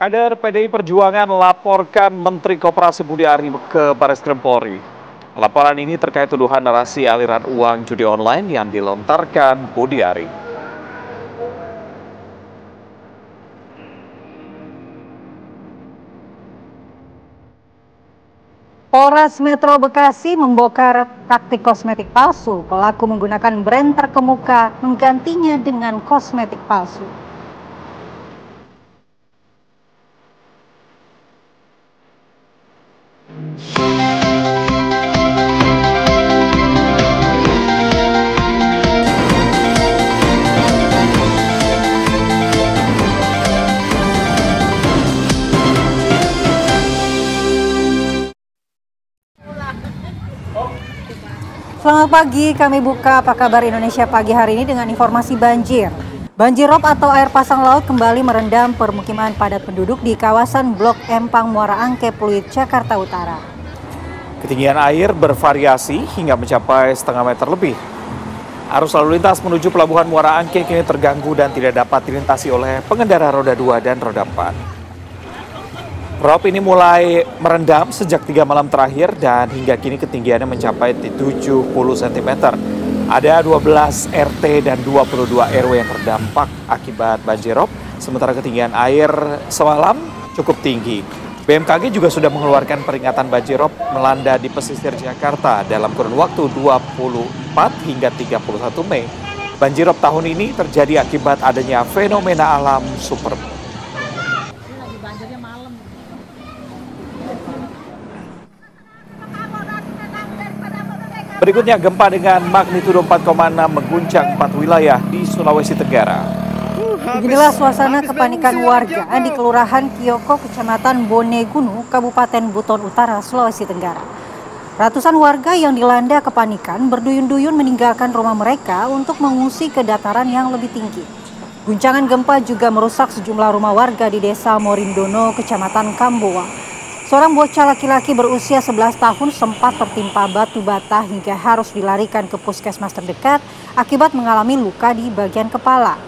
Kader PDI Perjuangan melaporkan Menteri Koperasi Budi Ari ke Barreskrim Polri. Laporan ini terkait tuduhan narasi aliran uang judi online yang dilontarkan Budi Ari. Polres Metro Bekasi membongkar praktik kosmetik palsu. Pelaku menggunakan brand terkemuka menggantinya dengan kosmetik palsu. Selamat pagi, kami buka Apa Kabar Indonesia pagi hari ini dengan informasi banjir. Banjir rob atau air pasang laut kembali merendam permukiman padat penduduk di kawasan Blok Empang Muara Angke, Pluit, Jakarta Utara. Ketinggian air bervariasi hingga mencapai setengah meter lebih. Arus lalu lintas menuju Pelabuhan Muara Angke kini terganggu dan tidak dapat dilintasi oleh pengendara roda 2 dan roda 4. Rob ini mulai merendam sejak 3 malam terakhir dan hingga kini ketinggiannya mencapai 70 cm. Ada 12 RT dan 22 RW yang terdampak akibat banjir rob, sementara ketinggian air semalam cukup tinggi. BMKG juga sudah mengeluarkan peringatan banjir rob melanda di pesisir Jakarta dalam kurun waktu 24 hingga 31 Mei. Banjir rob tahun ini terjadi akibat adanya fenomena alam super. Berikutnya gempa dengan magnitudo 4,6 mengguncang 4 wilayah di Sulawesi Tenggara. Beginilah suasana kepanikan warga di Kelurahan Kioko, Kecamatan Bonegunu, Kabupaten Buton Utara, Sulawesi Tenggara. Ratusan warga yang dilanda kepanikan berduyun-duyun meninggalkan rumah mereka untuk mengungsi ke dataran yang lebih tinggi. Guncangan gempa juga merusak sejumlah rumah warga di Desa Morindono, Kecamatan Kambowa. Seorang bocah laki-laki berusia 11 tahun sempat tertimpa batu bata hingga harus dilarikan ke puskesmas terdekat akibat mengalami luka di bagian kepala.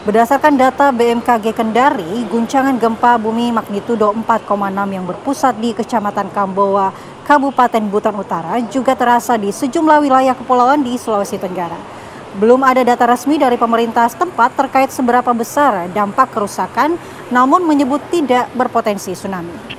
Berdasarkan data BMKG Kendari, guncangan gempa bumi magnitudo 4,6 yang berpusat di Kecamatan Kambowa, Kabupaten Buton Utara juga terasa di sejumlah wilayah kepulauan di Sulawesi Tenggara. Belum ada data resmi dari pemerintah setempat terkait seberapa besar dampak kerusakan, namun menyebut tidak berpotensi tsunami.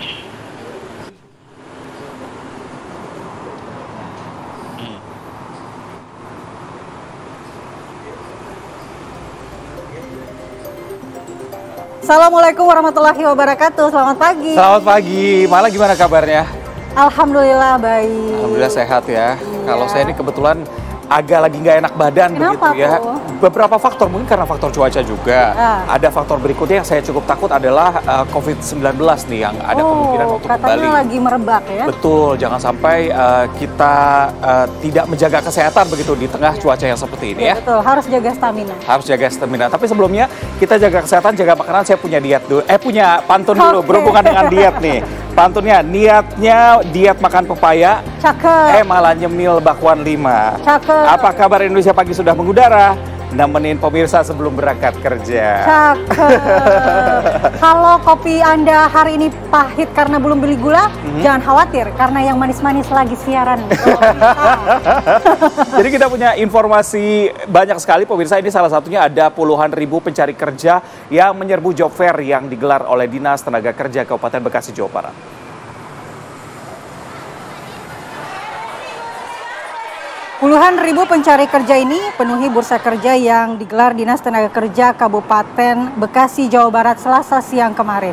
Assalamualaikum warahmatullahi wabarakatuh. Selamat pagi. Selamat pagi. Malah gimana kabarnya? Alhamdulillah baik. Alhamdulillah sehat ya. Iya. Kalau saya ini kebetulan agak lagi nggak enak badan. Kenapa begitu ya. tuh? Beberapa faktor, mungkin karena faktor cuaca juga. Ada faktor berikutnya yang saya cukup takut adalah COVID-19 nih yang ada kemungkinan untuk katanya kembali. lagi merebak ya. Betul, jangan sampai kita tidak menjaga kesehatan begitu di tengah cuaca yang seperti ini ya. Betul, harus jaga stamina. Harus jaga stamina. Tapi sebelumnya kita jaga kesehatan, jaga makanan. Saya punya diet dulu. Punya pantun dulu berhubungan dengan diet nih. Pantunnya, niatnya diet makan pepaya. Cakep. Malah nyemil bakwan 5. Cakep. Apa kabar Indonesia Pagi sudah mengudara? Nemenin pemirsa sebelum berangkat kerja. Cakep. Kalau kopi Anda hari ini pahit karena belum beli gula, jangan khawatir karena yang manis-manis lagi siaran. Jadi kita punya informasi banyak sekali pemirsa. Ini salah satunya ada puluhan ribu pencari kerja yang menyerbu job fair yang digelar oleh Dinas Tenaga Kerja Kabupaten Bekasi, Jawa Barat. Puluhan ribu pencari kerja ini penuhi bursa kerja yang digelar Dinas Tenaga Kerja Kabupaten Bekasi, Jawa Barat Selasa siang kemarin.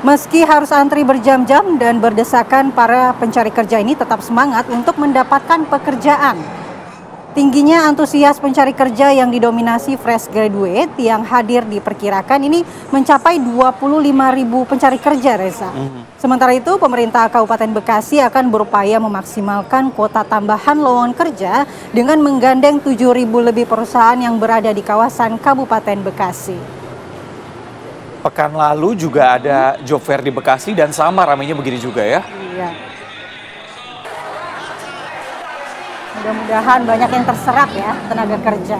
Meski harus antri berjam-jam dan berdesakan, para pencari kerja ini tetap semangat untuk mendapatkan pekerjaan. Tingginya antusias pencari kerja yang didominasi fresh graduate yang hadir diperkirakan ini mencapai 25.000 pencari kerja, Reza. Sementara itu, pemerintah Kabupaten Bekasi akan berupaya memaksimalkan kuota tambahan lowongan kerja dengan menggandeng 7.000 lebih perusahaan yang berada di kawasan Kabupaten Bekasi. Pekan lalu juga ada job fair di Bekasi dan sama ramainya begini juga ya. Iya. Mudah-mudahan banyak yang terserap ya tenaga kerja.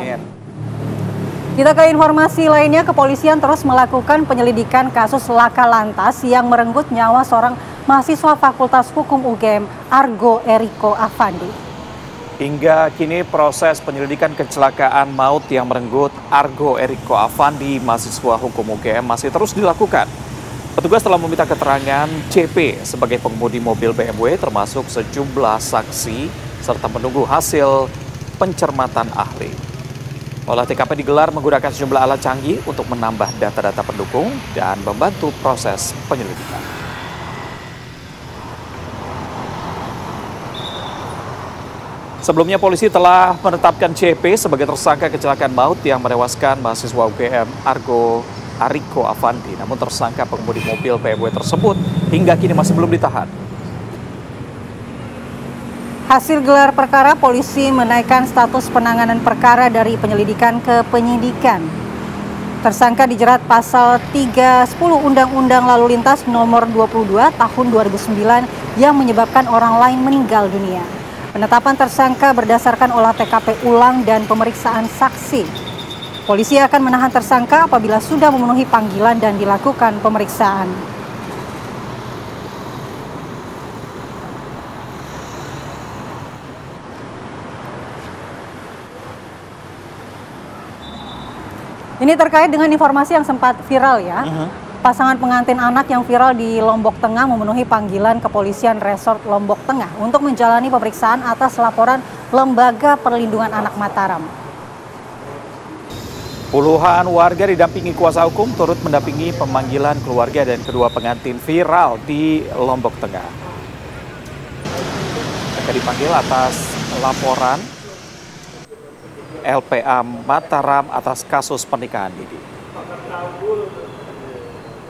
Kita ke informasi lainnya, kepolisian terus melakukan penyelidikan kasus laka lantas yang merenggut nyawa seorang mahasiswa Fakultas Hukum UGM, Argo Eriko Afandi. Hingga kini proses penyelidikan kecelakaan maut yang merenggut Argo Eriko Afandi, mahasiswa Hukum UGM, masih terus dilakukan. Petugas telah meminta keterangan CP sebagai pengemudi mobil BMW termasuk sejumlah saksi serta menunggu hasil pencermatan ahli. Olah TKP digelar menggunakan sejumlah alat canggih untuk menambah data-data pendukung dan membantu proses penyelidikan. Sebelumnya polisi telah menetapkan CP sebagai tersangka kecelakaan maut yang menewaskan mahasiswa UGM Argo Eriko Afandi. Namun tersangka pengemudi mobil BMW tersebut hingga kini masih belum ditahan. Hasil gelar perkara, polisi menaikkan status penanganan perkara dari penyelidikan ke penyidikan. Tersangka dijerat pasal 310 Undang-Undang Lalu Lintas nomor 22 tahun 2009 yang menyebabkan orang lain meninggal dunia. Penetapan tersangka berdasarkan olah TKP ulang dan pemeriksaan saksi. Polisi akan menahan tersangka apabila sudah memenuhi panggilan dan dilakukan pemeriksaan. Ini terkait dengan informasi yang sempat viral ya. Pasangan pengantin anak yang viral di Lombok Tengah memenuhi panggilan kepolisian Resort Lombok Tengah untuk menjalani pemeriksaan atas laporan Lembaga Perlindungan Anak Mataram. Puluhan warga didampingi kuasa hukum turut mendampingi pemanggilan keluarga dan kedua pengantin viral di Lombok Tengah. Mereka dipanggil atas laporan LPA Mataram atas kasus pernikahan ini.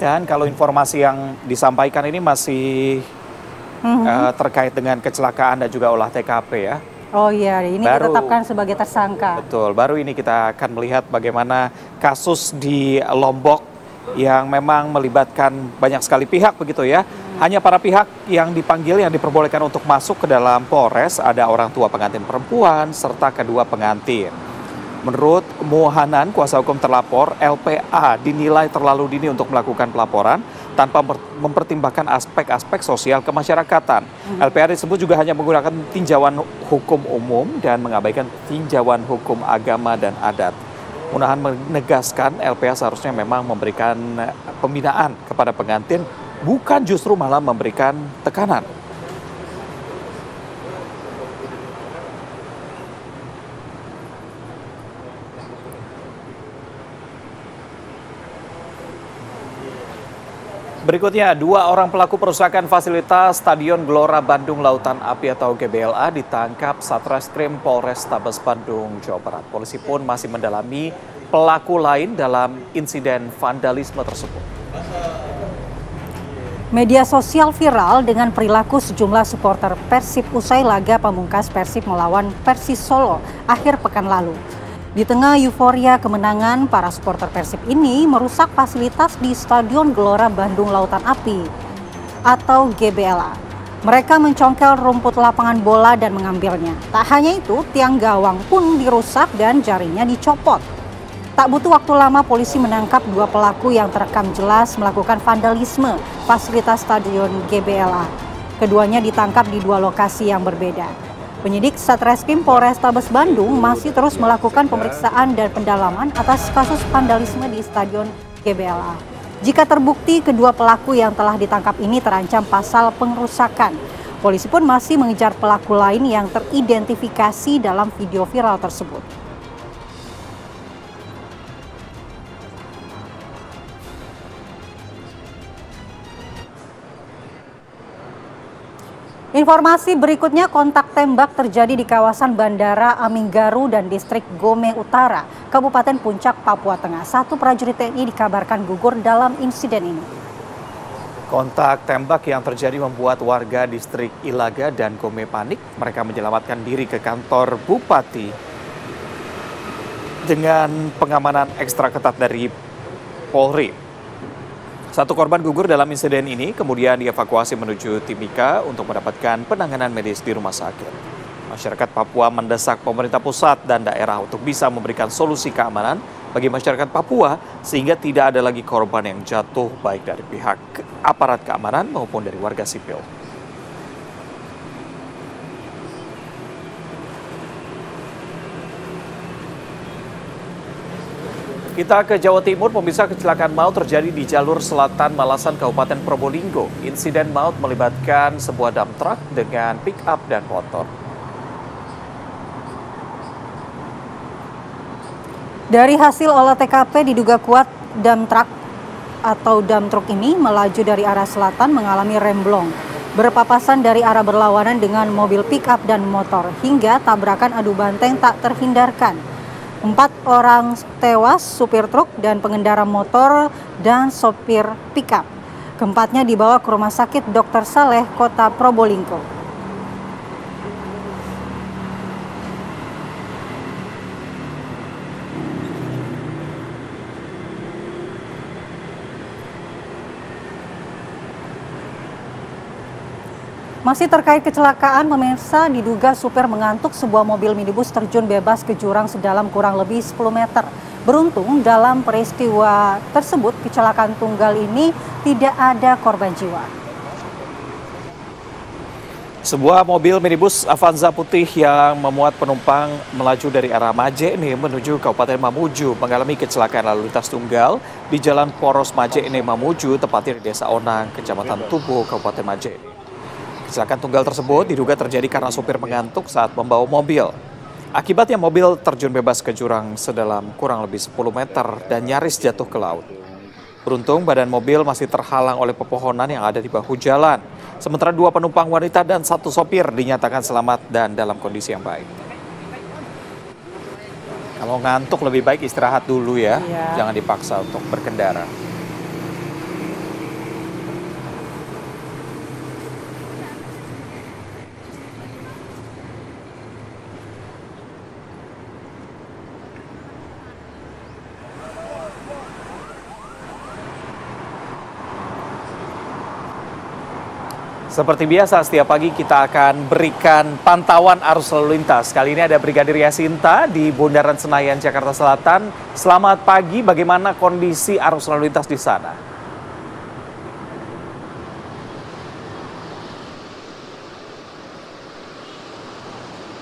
Dan kalau informasi yang disampaikan ini masih terkait dengan kecelakaan dan juga olah TKP ya. Oh iya, ini ditetapkan sebagai tersangka. Betul, baru ini kita akan melihat bagaimana kasus di Lombok yang memang melibatkan banyak sekali pihak begitu ya. Hanya para pihak yang dipanggil yang diperbolehkan untuk masuk ke dalam Polres, ada orang tua pengantin perempuan serta kedua pengantin. Menurut Muhanan, kuasa hukum terlapor, LPA dinilai terlalu dini untuk melakukan pelaporan tanpa mempertimbangkan aspek-aspek sosial kemasyarakatan. LPA disebut juga hanya menggunakan tinjauan hukum umum dan mengabaikan tinjauan hukum agama dan adat. Muhanan menegaskan LPA seharusnya memang memberikan pembinaan kepada pengantin, bukan justru malah memberikan tekanan. Berikutnya, dua orang pelaku perusakan fasilitas Stadion Gelora Bandung Lautan Api atau GBLA ditangkap Satreskrim Polrestabes Bandung, Jawa Barat. Polisi pun masih mendalami pelaku lain dalam insiden vandalisme tersebut. Media sosial viral dengan perilaku sejumlah supporter Persib usai laga pamungkas Persib melawan Persis Solo akhir pekan lalu. Di tengah euforia kemenangan, para supporter Persib ini merusak fasilitas di Stadion Gelora Bandung Lautan Api atau GBLA. Mereka mencongkel rumput lapangan bola dan mengambilnya. Tak hanya itu, tiang gawang pun dirusak dan jaringnya dicopot. Tak butuh waktu lama, polisi menangkap dua pelaku yang terekam jelas melakukan vandalisme fasilitas Stadion GBLA. Keduanya ditangkap di dua lokasi yang berbeda. Penyidik Satreskrim Polrestabes Bandung masih terus melakukan pemeriksaan dan pendalaman atas kasus vandalisme di Stadion GBLA. Jika terbukti, kedua pelaku yang telah ditangkap ini terancam pasal pengerusakan. Polisi pun masih mengejar pelaku lain yang teridentifikasi dalam video viral tersebut. Informasi berikutnya, kontak tembak terjadi di kawasan Bandara Aminggaru dan Distrik Gome Utara, Kabupaten Puncak, Papua Tengah. Satu prajurit TNI dikabarkan gugur dalam insiden ini. Kontak tembak yang terjadi membuat warga Distrik Ilaga dan Gome panik. Mereka menyelamatkan diri ke kantor Bupati dengan pengamanan ekstra ketat dari Polri. Satu korban gugur dalam insiden ini, kemudian dievakuasi menuju Timika untuk mendapatkan penanganan medis di rumah sakit. Masyarakat Papua mendesak pemerintah pusat dan daerah untuk bisa memberikan solusi keamanan bagi masyarakat Papua sehingga tidak ada lagi korban yang jatuh baik dari pihak aparat keamanan maupun dari warga sipil. Kita ke Jawa Timur, pemirsa. Kecelakaan maut terjadi di jalur selatan Malasan, Kabupaten Probolinggo. Insiden maut melibatkan sebuah dump truck dengan pick up dan motor. Dari hasil olah TKP diduga kuat dump truck ini melaju dari arah selatan mengalami remblong. Berpapasan dari arah berlawanan dengan mobil pick up dan motor hingga tabrakan adu banteng tak terhindarkan. 4 orang tewas, supir truk dan pengendara motor dan sopir pickup. Keempatnya dibawa ke Rumah Sakit Dr. Saleh, Kota Probolinggo. Masih terkait kecelakaan, pemirsa, diduga supir mengantuk sebuah mobil minibus terjun bebas ke jurang sedalam kurang lebih 10 meter. Beruntung dalam peristiwa tersebut kecelakaan tunggal ini tidak ada korban jiwa. Sebuah mobil minibus Avanza putih yang memuat penumpang melaju dari arah Majene menuju Kabupaten Mamuju mengalami kecelakaan lalu lintas tunggal di Jalan Poros Majene Mamuju, tepatnya di Desa Onang, Kecamatan Tubuh, Kabupaten Majene. Kecelakaan tunggal tersebut diduga terjadi karena supir mengantuk saat membawa mobil. Akibatnya mobil terjun bebas ke jurang sedalam kurang lebih 10 meter dan nyaris jatuh ke laut. Beruntung badan mobil masih terhalang oleh pepohonan yang ada di bahu jalan. Sementara 2 penumpang wanita dan 1 sopir dinyatakan selamat dan dalam kondisi yang baik. Kalau ngantuk lebih baik istirahat dulu ya, jangan dipaksa untuk berkendara. Seperti biasa, setiap pagi kita akan berikan pantauan arus lalu lintas. Kali ini ada Brigadir Yasinta di Bundaran Senayan, Jakarta Selatan. Selamat pagi, bagaimana kondisi arus lalu lintas di sana?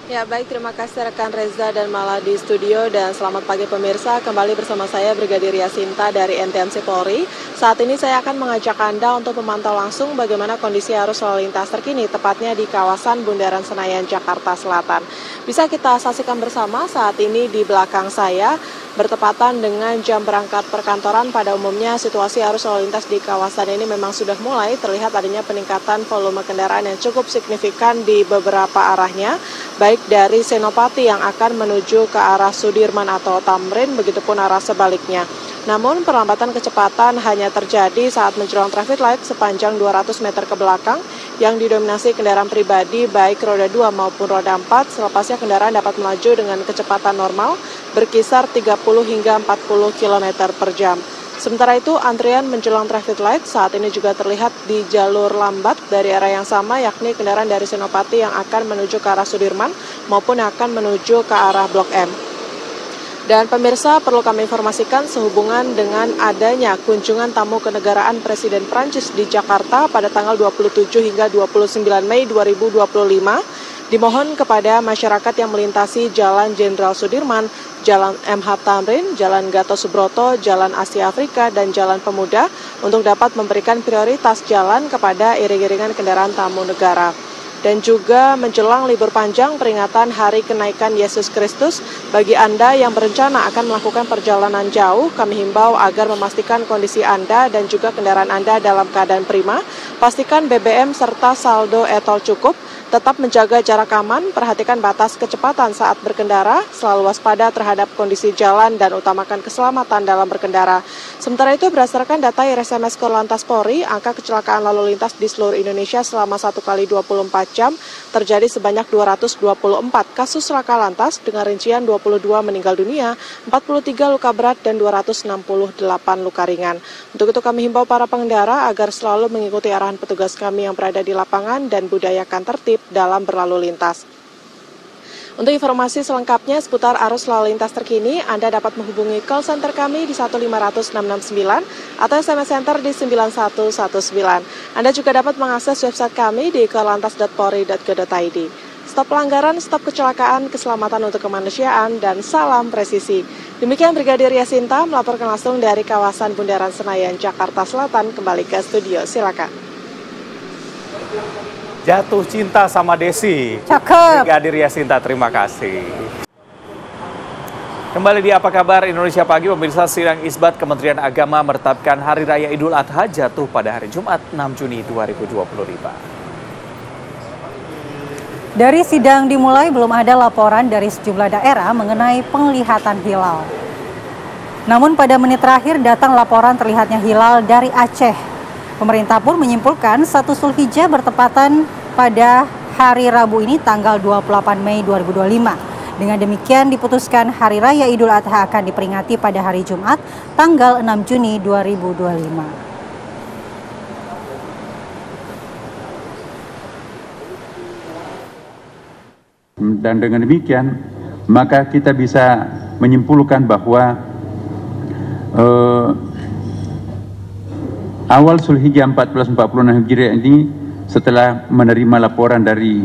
Ya baik, terima kasih rekan Reza dan Mala di studio, dan selamat pagi pemirsa. Kembali bersama saya Brigadir Yasinta dari NTMC Polri. Saat ini saya akan mengajak Anda untuk memantau langsung bagaimana kondisi arus lalu lintas terkini, tepatnya di kawasan Bundaran Senayan, Jakarta Selatan. Bisa kita saksikan bersama saat ini di belakang saya, bertepatan dengan jam berangkat perkantoran. Pada umumnya situasi arus lalu lintas di kawasan ini memang sudah mulai terlihat adanya peningkatan volume kendaraan yang cukup signifikan di beberapa arahnya, baik dari Senopati yang akan menuju ke arah Sudirman atau Tamrin, begitupun arah sebaliknya. Namun perlambatan kecepatan hanya terjadi saat menjelang traffic light sepanjang 200 meter ke belakang yang didominasi kendaraan pribadi baik roda 2 maupun roda 4. Selepasnya kendaraan dapat melaju dengan kecepatan normal berkisar 30 hingga 40 km per jam. Sementara itu, antrian menjelang traffic light saat ini juga terlihat di jalur lambat dari arah yang sama, yakni kendaraan dari Senopati yang akan menuju ke arah Sudirman maupun yang akan menuju ke arah Blok M. Dan pemirsa, perlu kami informasikan sehubungan dengan adanya kunjungan tamu kenegaraan Presiden Prancis di Jakarta pada tanggal 27 hingga 29 Mei 2025, dimohon kepada masyarakat yang melintasi Jalan Jenderal Sudirman, Jalan MH Tamrin, Jalan Gatot Subroto, Jalan Asia Afrika, dan Jalan Pemuda untuk dapat memberikan prioritas jalan kepada iring-iringan kendaraan tamu negara. Dan juga menjelang libur panjang peringatan Hari Kenaikan Yesus Kristus, bagi Anda yang berencana akan melakukan perjalanan jauh, kami himbau agar memastikan kondisi Anda dan juga kendaraan Anda dalam keadaan prima. Pastikan BBM serta saldo e-tol cukup, tetap menjaga jarak aman, perhatikan batas kecepatan saat berkendara, selalu waspada terhadap kondisi jalan dan utamakan keselamatan dalam berkendara. Sementara itu, berdasarkan data RSMS Korlantas Polri, angka kecelakaan lalu lintas di seluruh Indonesia selama 1 kali 24 jam terjadi sebanyak 224 kasus laka lantas dengan rincian 22 meninggal dunia, 43 luka berat, dan 268 luka ringan. Untuk itu kami himbau para pengendara agar selalu mengikuti arahan petugas kami yang berada di lapangan dan budayakan tertib dalam berlalu lintas. Untuk informasi selengkapnya seputar arus lalu lintas terkini, Anda dapat menghubungi call center kami di 1500669 atau SMS center di 9119. Anda juga dapat mengakses website kami di korlantas.polri.go.id. Stop pelanggaran, stop kecelakaan, keselamatan untuk kemanusiaan, dan salam presisi. Demikian Brigadir Yasinta melaporkan langsung dari kawasan Bundaran Senayan, Jakarta Selatan. Kembali ke studio, silakan. Jatuh cinta sama Desi. Cakep. Brigadir Yasinta, terima kasih. Kembali di Apa Kabar Indonesia Pagi, pemirsa, sidang isbat Kementerian Agama menetapkan Hari Raya Idul Adha jatuh pada hari Jumat 6 Juni 2025. Dari sidang dimulai belum ada laporan dari sejumlah daerah mengenai penglihatan hilal. Namun pada menit terakhir datang laporan terlihatnya hilal dari Aceh. Pemerintah pun menyimpulkan 1 Zulhijjah bertepatan pada hari Rabu ini tanggal 28 Mei 2025. Dengan demikian diputuskan Hari Raya Idul Adha akan diperingati pada hari Jumat tanggal 6 Juni 2025. Dan dengan demikian, maka kita bisa menyimpulkan bahwa awal Zulhijjah 1446 Hijriah ini setelah menerima laporan dari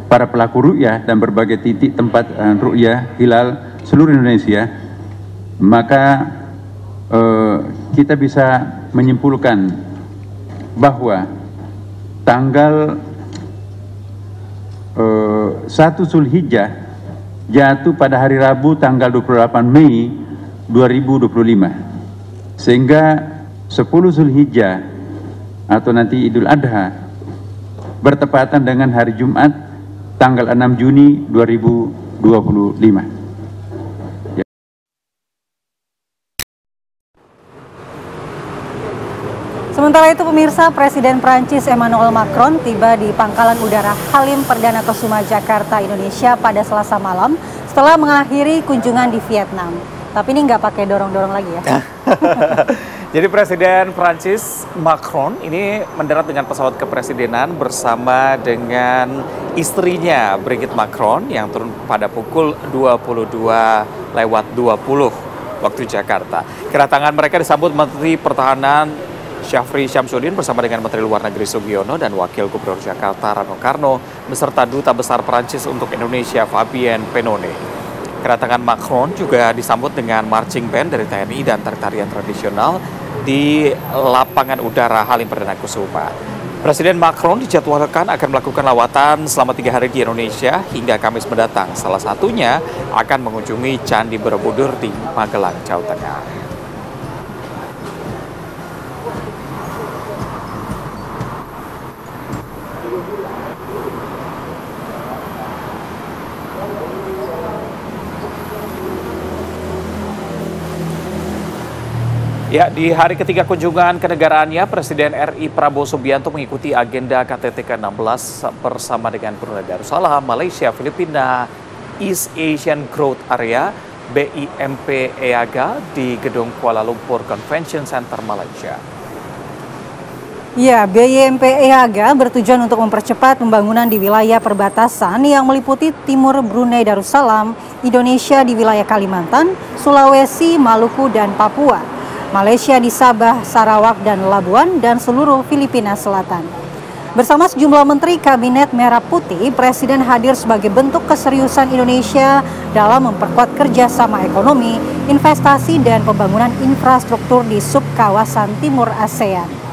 para pelaku ru'yah dan berbagai titik tempat ru'yah hilal seluruh Indonesia, maka kita bisa menyimpulkan bahwa tanggal 1 Zulhijjah jatuh pada hari Rabu tanggal 28 Mei 2025, sehingga 10 Zulhijjah atau nanti Idul Adha bertepatan dengan hari Jumat tanggal 6 Juni 2025. Sementara itu pemirsa, Presiden Prancis Emmanuel Macron tiba di Pangkalan Udara Halim Perdana Kusuma Jakarta, Indonesia pada Selasa malam setelah mengakhiri kunjungan di Vietnam. Tapi ini nggak pakai dorong-dorong lagi ya. Jadi Presiden Prancis Macron ini mendarat dengan pesawat kepresidenan bersama dengan istrinya Brigitte Macron yang turun pada pukul 22.20 waktu Jakarta. Kedatangan mereka disambut Menteri Pertahanan Syafri Syamsuddin bersama dengan Menteri Luar Negeri Sugiono dan Wakil Gubernur Jakarta Rano Karno beserta Duta Besar Prancis untuk Indonesia Fabien Penone. Kedatangan Macron juga disambut dengan marching band dari TNI dan tarian tradisional di lapangan udara Halim Perdana Kusuma. Presiden Macron dijadwalkan akan melakukan lawatan selama 3 hari di Indonesia hingga Kamis mendatang. Salah satunya akan mengunjungi Candi Borobudur di Magelang, Jawa Tengah. Ya, di hari ketiga kunjungan kenegaraannya, Presiden RI Prabowo Subianto mengikuti agenda KTT ke-16 bersama dengan Brunei Darussalam, Malaysia, Filipina, East Asian Growth Area, BIMP EAGA di Gedung Kuala Lumpur Convention Center, Malaysia. Ya, BIMP EAGA bertujuan untuk mempercepat pembangunan di wilayah perbatasan yang meliputi Timur Brunei Darussalam, Indonesia di wilayah Kalimantan, Sulawesi, Maluku, dan Papua. Malaysia di Sabah, Sarawak, dan Labuan, dan seluruh Filipina Selatan. Bersama sejumlah menteri Kabinet Merah Putih, Presiden hadir sebagai bentuk keseriusan Indonesia dalam memperkuat kerjasama ekonomi, investasi, dan pembangunan infrastruktur di subkawasan Timur ASEAN.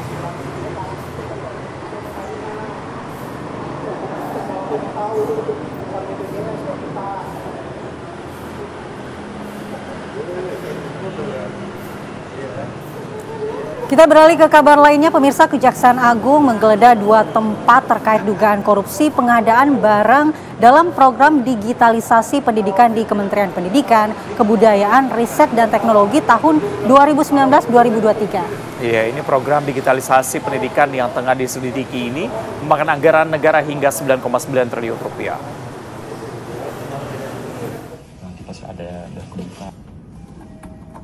Kita beralih ke kabar lainnya, pemirsa. Kejaksaan Agung menggeledah 2 tempat terkait dugaan korupsi pengadaan barang dalam program digitalisasi pendidikan di Kementerian Pendidikan, Kebudayaan, Riset, dan Teknologi tahun 2019-2023. Iya, ini program digitalisasi pendidikan yang tengah diselidiki ini memakan anggaran negara hingga 9,9 triliun rupiah.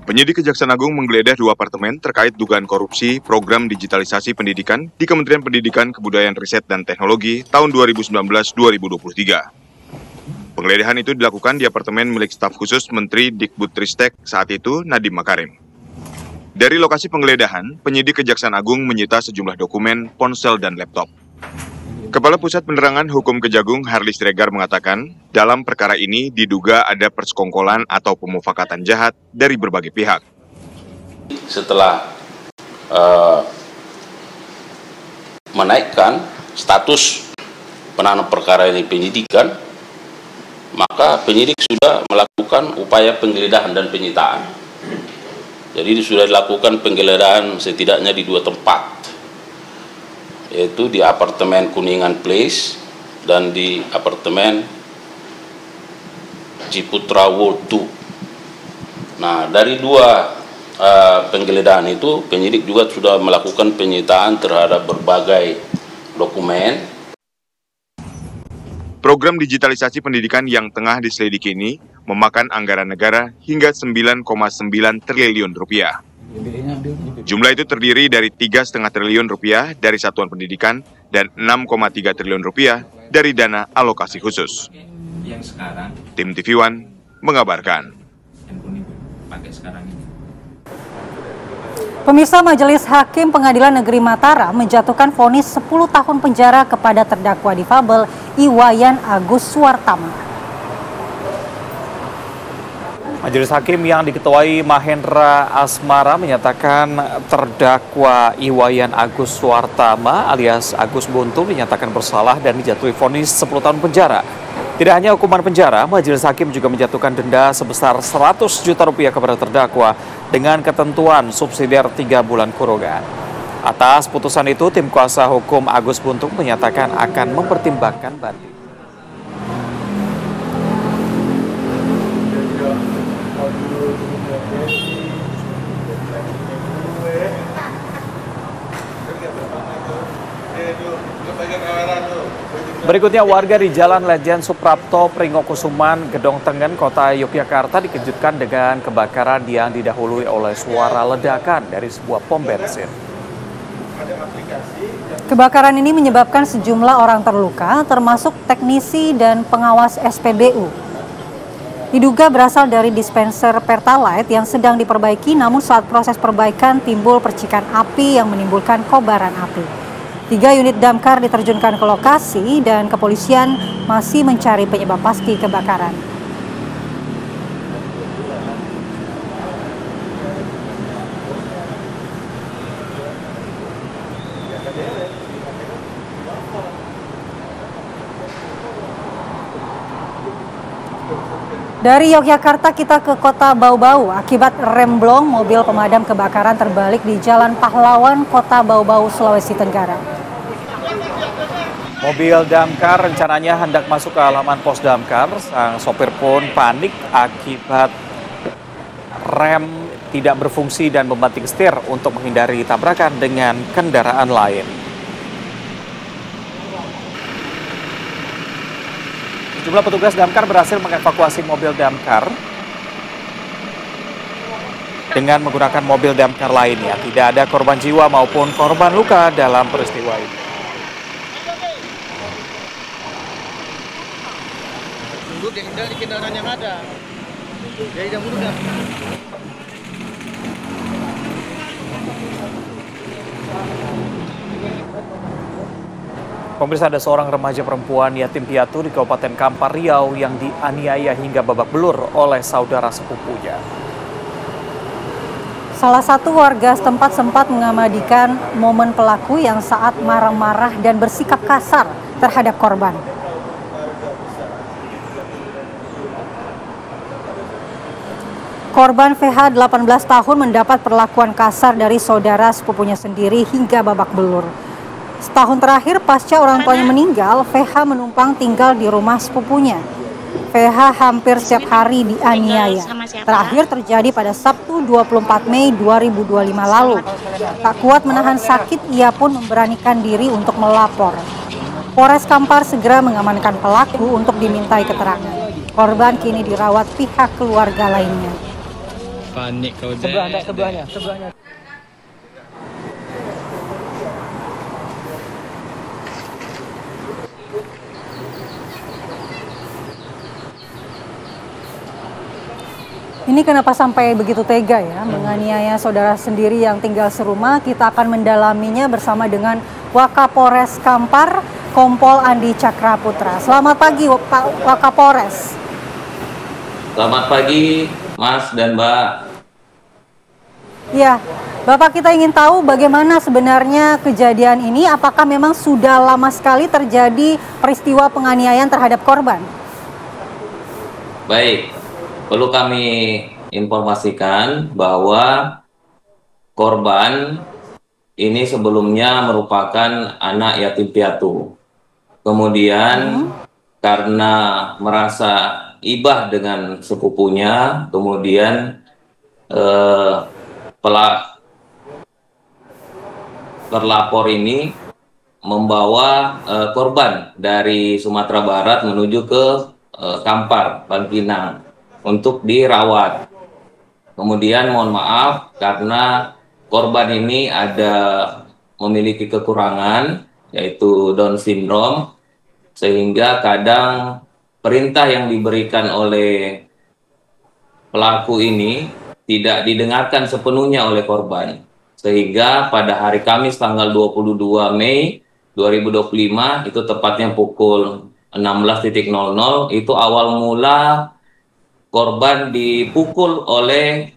Penyidik Kejaksaan Agung menggeledah 2 apartemen terkait dugaan korupsi program digitalisasi pendidikan di Kementerian Pendidikan, Kebudayaan, Riset, dan Teknologi tahun 2019-2023. Penggeledahan itu dilakukan di apartemen milik staf khusus Menteri Dikbudristek saat itu, Nadiem Makarim. Dari lokasi penggeledahan, penyidik Kejaksaan Agung menyita sejumlah dokumen, ponsel, dan laptop. Kepala Pusat Penerangan Hukum Kejagung, Harly Siregar, mengatakan, dalam perkara ini diduga ada persekongkolan atau pemufakatan jahat dari berbagai pihak. Setelah menaikkan status penanganan perkara ini penyidikan, maka penyidik sudah melakukan upaya penggeledahan dan penyitaan. Jadi sudah dilakukan penggeledahan setidaknya di 2 tempat, yaitu di apartemen Kuningan Place dan di apartemen Ciputra World 2. Nah, dari 2 penggeledahan itu, penyidik juga sudah melakukan penyitaan terhadap berbagai dokumen. Program digitalisasi pendidikan yang tengah diselidiki ini memakan anggaran negara hingga 9,9 triliun rupiah. Jumlah itu terdiri dari 3,5 triliun rupiah dari satuan pendidikan dan 6,3 triliun rupiah dari dana alokasi khusus. Tim TV One mengabarkan. Pemirsa, Majelis Hakim Pengadilan Negeri Mataram menjatuhkan vonis 10 tahun penjara kepada terdakwa difabel Iwayan Agus Suwartama. Majelis Hakim yang diketuai Mahendra Asmara menyatakan terdakwa Iwayan Agus Suwartama alias Agus Buntung dinyatakan bersalah dan dijatuhi vonis 10 tahun penjara. Tidak hanya hukuman penjara, Majelis Hakim juga menjatuhkan denda sebesar 100 juta rupiah kepada terdakwa dengan ketentuan subsidiar 3 bulan kurungan. Atas putusan itu, tim kuasa hukum Agus Buntung menyatakan akan mempertimbangkan banding. Berikutnya, warga di Jalan Lejen Suprapto, Pringokusuman, Gedong Tengen, Kota Yogyakarta dikejutkan dengan kebakaran yang didahului oleh suara ledakan dari sebuah pom bensin. Kebakaran ini menyebabkan sejumlah orang terluka, termasuk teknisi dan pengawas SPBU. Diduga berasal dari dispenser Pertalite yang sedang diperbaiki, namun saat proses perbaikan timbul percikan api yang menimbulkan kobaran api. 3 unit damkar diterjunkan ke lokasi dan kepolisian masih mencari penyebab pasti kebakaran. Dari Yogyakarta kita ke Kota Bau-Bau. Akibat remblong, mobil pemadam kebakaran terbalik di Jalan Pahlawan, Kota Bau-Bau, Sulawesi Tenggara. Mobil damkar rencananya hendak masuk ke halaman pos damkar. Sang sopir pun panik akibat rem tidak berfungsi dan membanting setir untuk menghindari tabrakan dengan kendaraan lain. Sejumlah petugas damkar berhasil mengevakuasi mobil damkar dengan menggunakan mobil damkar lainnya. Tidak ada korban jiwa maupun korban luka dalam peristiwa ini. Mundur yang dari kendaraan yang ada. Jadi yang mundur dah. Pemirsa, ada seorang remaja perempuan yatim piatu di Kabupaten Kampar Riau yang dianiaya hingga babak belur oleh saudara sepupunya. Salah satu warga setempat sempat mengabadikan momen pelaku yang saat marah-marah dan bersikap kasar terhadap korban. Korban VH 18 tahun mendapat perlakuan kasar dari saudara sepupunya sendiri hingga babak belur. Setahun terakhir pasca orang tuanya meninggal, VH menumpang tinggal di rumah sepupunya. VH hampir setiap hari dianiaya. Terakhir terjadi pada Sabtu 24 Mei 2025 lalu. Tak kuat menahan sakit, ia pun memberanikan diri untuk melapor. Polres Kampar segera mengamankan pelaku untuk dimintai keterangan. Korban kini dirawat pihak keluarga lainnya. Panik kau deh. Sebelahnya. Ini kenapa sampai begitu tega ya menganiaya saudara sendiri yang tinggal serumah? Kita akan mendalaminya bersama dengan Wakapolres Kampar, Kompol Andi Cakraputra. Selamat pagi Pak Wakapolres. Selamat pagi Mas dan Mbak. Ya, Bapak, kita ingin tahu bagaimana sebenarnya kejadian ini. Apakah memang sudah lama sekali terjadi peristiwa penganiayaan terhadap korban? Baik, perlu kami informasikan bahwa korban ini sebelumnya merupakan anak yatim piatu. Kemudian karena merasa ibah dengan sepupunya, kemudian terlapor ini membawa korban dari Sumatera Barat menuju ke Kampar, Bangkinang untuk dirawat. Kemudian mohon maaf karena korban ini memiliki kekurangan yaitu Down syndrome, sehingga kadang perintah yang diberikan oleh pelaku ini tidak didengarkan sepenuhnya oleh korban. Sehingga pada hari Kamis tanggal 22 Mei 2025 itu tepatnya pukul 16.00 itu awal mula korban dipukul oleh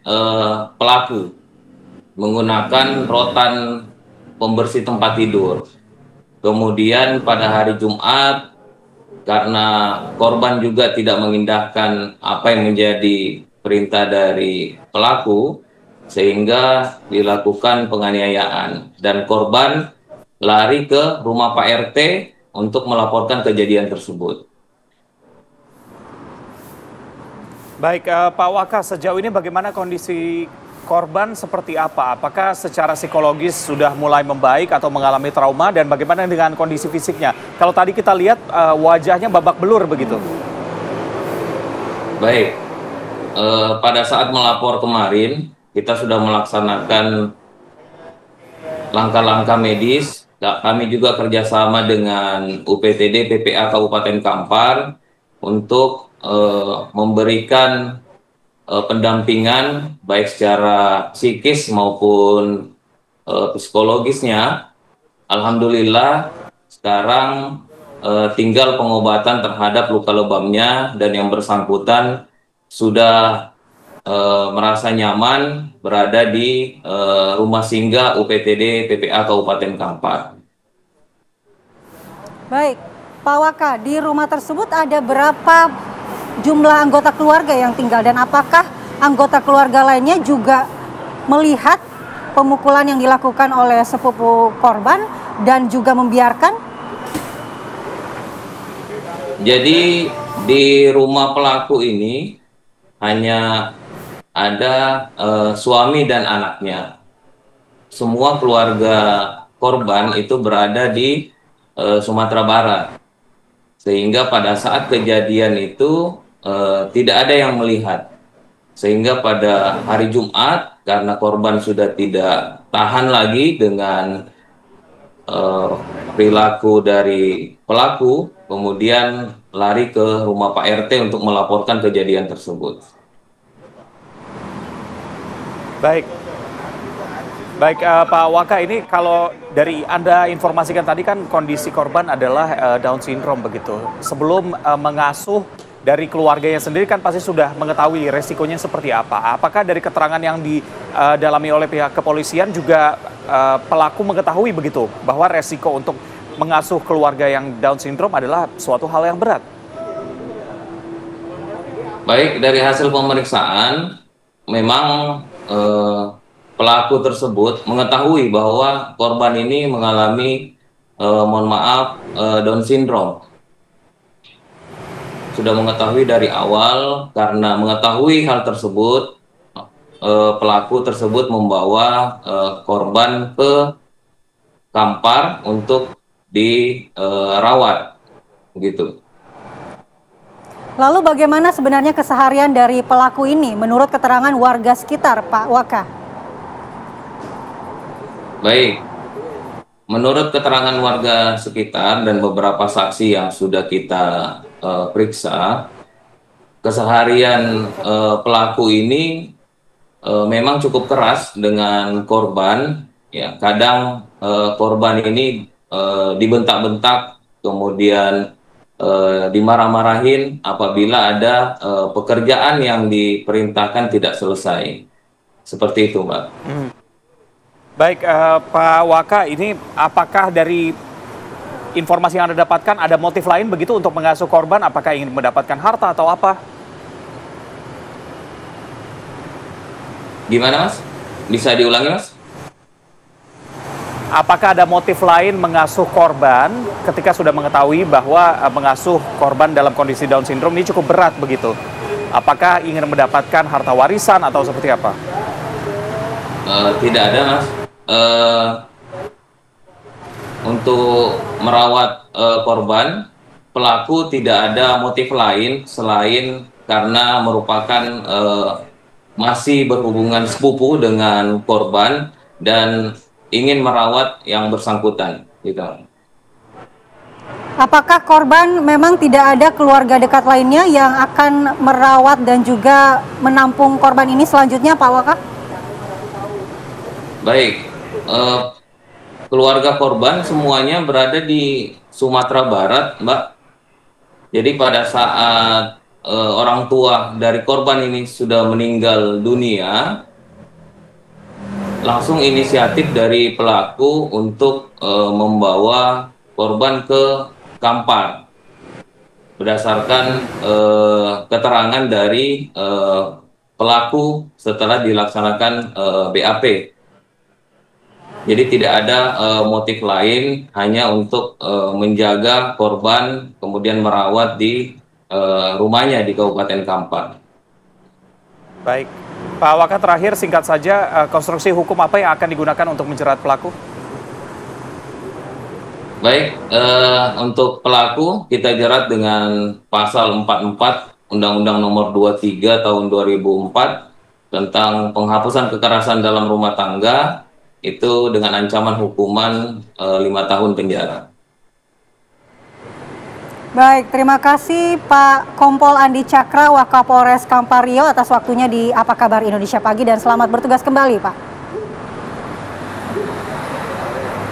pelaku menggunakan rotan pembersih tempat tidur. Kemudian pada hari Jumat, karena korban juga tidak mengindahkan apa yang menjadi perintah dari pelaku, sehingga dilakukan penganiayaan dan korban lari ke rumah Pak RT untuk melaporkan kejadian tersebut. Baik, Pak Waka, sejauh ini bagaimana kondisi korban seperti apa? Apakah secara psikologis sudah mulai membaik atau mengalami trauma, dan bagaimana dengan kondisi fisiknya? Kalau tadi kita lihat wajahnya babak belur begitu. Baik, pada saat melapor kemarin, kita sudah melaksanakan langkah-langkah medis. Kami juga kerjasama dengan UPTD PPA Kabupaten Kampar untuk memberikan pendampingan baik secara psikis maupun psikologisnya. Alhamdulillah sekarang tinggal pengobatan terhadap luka lebamnya, dan yang bersangkutan sudah merasa nyaman berada di rumah singgah UPTD PPA Kabupaten Kampar. Baik, Pak Waka, di rumah tersebut ada berapa jumlah anggota keluarga yang tinggal, dan apakah anggota keluarga lainnya juga melihat pemukulan yang dilakukan oleh sepupu korban dan juga membiarkan? Jadi di rumah pelaku ini hanya ada suami dan anaknya. Semua keluarga korban itu berada di Sumatera Barat, sehingga pada saat kejadian itu tidak ada yang melihat. Sehingga pada hari Jumat, karena korban sudah tidak tahan lagi dengan perilaku dari pelaku, kemudian lari ke rumah Pak RT untuk melaporkan kejadian tersebut. Baik, Pak Waka, ini kalau dari Anda informasikan tadi kan kondisi korban adalah Down syndrome begitu. Sebelum mengasuh dari keluarganya sendiri kan pasti sudah mengetahui resikonya seperti apa. Apakah dari keterangan yang didalami oleh pihak kepolisian juga pelaku mengetahui begitu bahwa resiko untuk mengasuh keluarga yang Down syndrome adalah suatu hal yang berat? Baik, dari hasil pemeriksaan memang pelaku tersebut mengetahui bahwa korban ini mengalami Down syndrome. Sudah mengetahui dari awal. Karena mengetahui hal tersebut, pelaku tersebut membawa korban ke Kampar untuk dirawat, gitu. Lalu bagaimana sebenarnya keseharian dari pelaku ini menurut keterangan warga sekitar, Pak Waka? Baik, menurut keterangan warga sekitar dan beberapa saksi yang sudah kita periksa, keseharian pelaku ini memang cukup keras dengan korban. Ya, kadang korban ini dibentak-bentak, kemudian dimarah-marahin apabila ada pekerjaan yang diperintahkan tidak selesai. Seperti itu, Mbak. Baik, Pak Waka, ini apakah dari informasi yang Anda dapatkan ada motif lain begitu untuk mengasuh korban? Apakah ingin mendapatkan harta atau apa? Gimana, Mas? Bisa diulangi, Mas? Apakah ada motif lain mengasuh korban ketika sudah mengetahui bahwa mengasuh korban dalam kondisi Down syndrome ini cukup berat begitu? Apakah ingin mendapatkan harta warisan atau seperti apa? Tidak ada, Mas. Untuk merawat korban, pelaku tidak ada motif lain selain karena merupakan masih berhubungan sepupu dengan korban dan ingin merawat yang bersangkutan, gitu. Apakah korban memang tidak ada keluarga dekat lainnya yang akan merawat dan juga menampung korban ini selanjutnya, Pak Waka? Baik, keluarga korban semuanya berada di Sumatera Barat, Mbak. Jadi pada saat orang tua dari korban ini sudah meninggal dunia, langsung inisiatif dari pelaku untuk membawa korban ke Kampar berdasarkan keterangan dari pelaku setelah dilaksanakan BAP. Jadi tidak ada motif lain, hanya untuk menjaga korban kemudian merawat di rumahnya di Kabupaten Kampar. Baik, Pak Waka, terakhir singkat saja, konstruksi hukum apa yang akan digunakan untuk menjerat pelaku? Baik, untuk pelaku kita jerat dengan pasal 44 Undang-Undang Nomor 23 Tahun 2004 tentang penghapusan kekerasan dalam rumah tangga, itu dengan ancaman hukuman 5 tahun penjara. Baik, terima kasih Pak Kompol Andi Cakra, Wakapolres Kampar Riau atas waktunya di Apa Kabar Indonesia Pagi dan selamat bertugas kembali, Pak.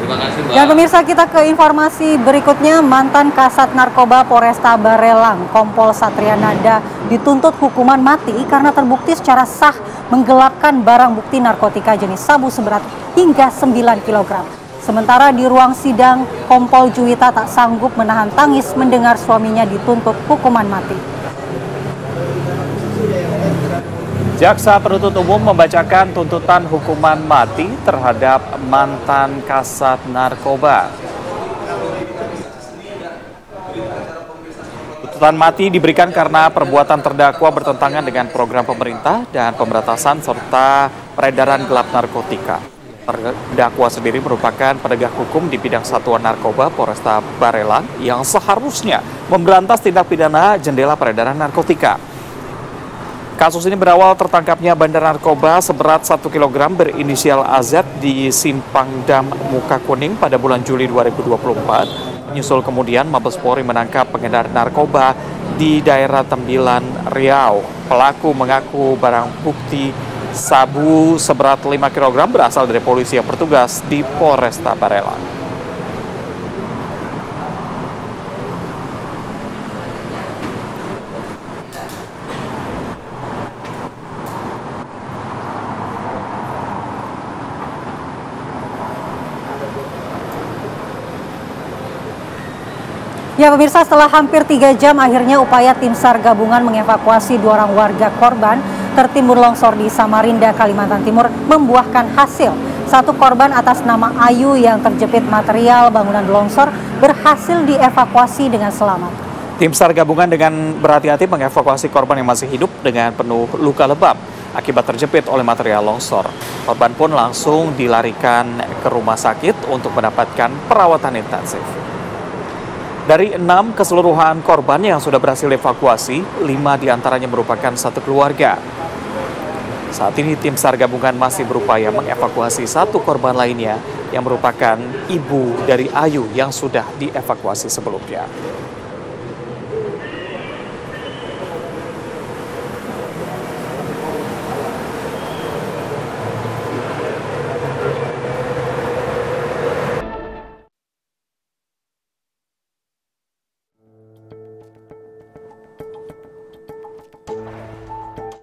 Terima kasih, Mbak. Dan pemirsa, kita ke informasi berikutnya. Mantan Kasat Narkoba Polresta Barelang, Kompol Satriananda, dituntut hukuman mati karena terbukti secara sah menggelapkan barang bukti narkotika jenis sabu seberat hingga 9 kg. Sementara di ruang sidang, Kompol Juwita tak sanggup menahan tangis mendengar suaminya dituntut hukuman mati. Jaksa penuntut umum membacakan tuntutan hukuman mati terhadap mantan Kasat Narkoba. Tuntutan mati diberikan karena perbuatan terdakwa bertentangan dengan program pemerintah dan pemberantasan serta peredaran gelap narkotika. Terdakwa sendiri merupakan penegak hukum di bidang satuan narkoba Polresta Barelang yang seharusnya memberantas tindak pidana jendela peredaran narkotika. Kasus ini berawal tertangkapnya bandar narkoba seberat 1 kg berinisial AZ di Simpang Dam Muka Kuning pada bulan Juli 2024. Menyusul kemudian Mabes Polri menangkap pengedar narkoba di daerah Tembilan, Riau. Pelaku mengaku barang bukti sabu seberat 5 kg berasal dari polisi yang bertugas di Polresta Barelang. Ya pemirsa, setelah hampir 3 jam akhirnya upaya tim SAR gabungan mengevakuasi 2 orang warga korban tertimbun longsor di Samarinda, Kalimantan Timur membuahkan hasil. 1 korban atas nama Ayu yang terjepit material bangunan longsor berhasil dievakuasi dengan selamat. Tim SAR gabungan dengan berhati-hati mengevakuasi korban yang masih hidup dengan penuh luka lebam akibat terjepit oleh material longsor. Korban pun langsung dilarikan ke rumah sakit untuk mendapatkan perawatan intensif. Dari 6 keseluruhan korban yang sudah berhasil dievakuasi, 5 diantaranya merupakan satu keluarga. Saat ini tim SAR gabungan masih berupaya mengevakuasi 1 korban lainnya yang merupakan ibu dari Ayu yang sudah dievakuasi sebelumnya.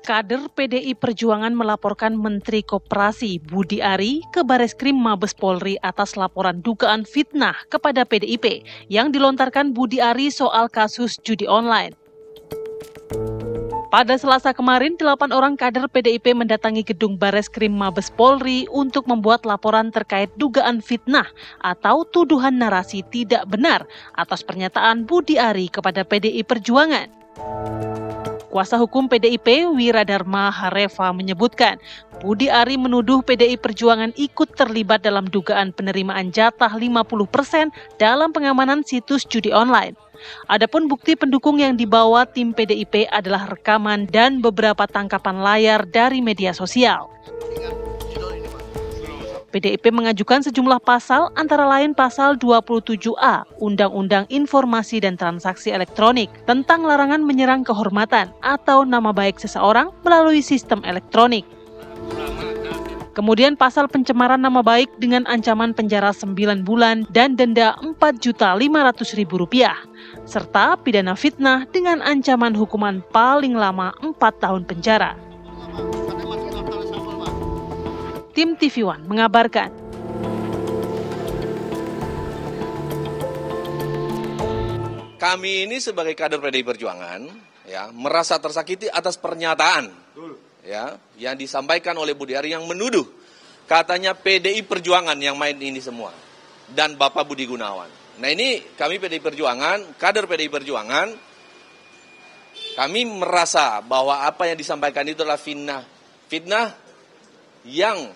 Kader PDI Perjuangan melaporkan Menteri Koperasi Budi Ari ke Bareskrim Mabes Polri atas laporan dugaan fitnah kepada PDIP yang dilontarkan Budi Ari soal kasus judi online. Pada Selasa kemarin, 8 orang kader PDIP mendatangi gedung Bareskrim Mabes Polri untuk membuat laporan terkait dugaan fitnah atau tuduhan narasi tidak benar atas pernyataan Budi Ari kepada PDI Perjuangan. Kuasa hukum PDIP, Wiradharma Hareva, menyebutkan Budi Ari menuduh PDI Perjuangan ikut terlibat dalam dugaan penerimaan jatah 50% dalam pengamanan situs judi online. Adapun bukti pendukung yang dibawa tim PDIP adalah rekaman dan beberapa tangkapan layar dari media sosial. PDIP mengajukan sejumlah pasal, antara lain pasal 27A Undang-Undang Informasi dan Transaksi Elektronik tentang larangan menyerang kehormatan atau nama baik seseorang melalui sistem elektronik. Kemudian pasal pencemaran nama baik dengan ancaman penjara 9 bulan dan denda Rp4.500.000, serta pidana fitnah dengan ancaman hukuman paling lama 4 tahun penjara. Tim TV One mengabarkan. Kami ini sebagai kader PDI Perjuangan ya merasa tersakiti atas pernyataan ya yang disampaikan oleh Budi Ari yang menuduh katanya PDI Perjuangan yang main ini semua dan Bapak Budi Gunawan. Nah ini kami PDI Perjuangan, kader PDI Perjuangan, kami merasa bahwa apa yang disampaikan itu adalah fitnah yang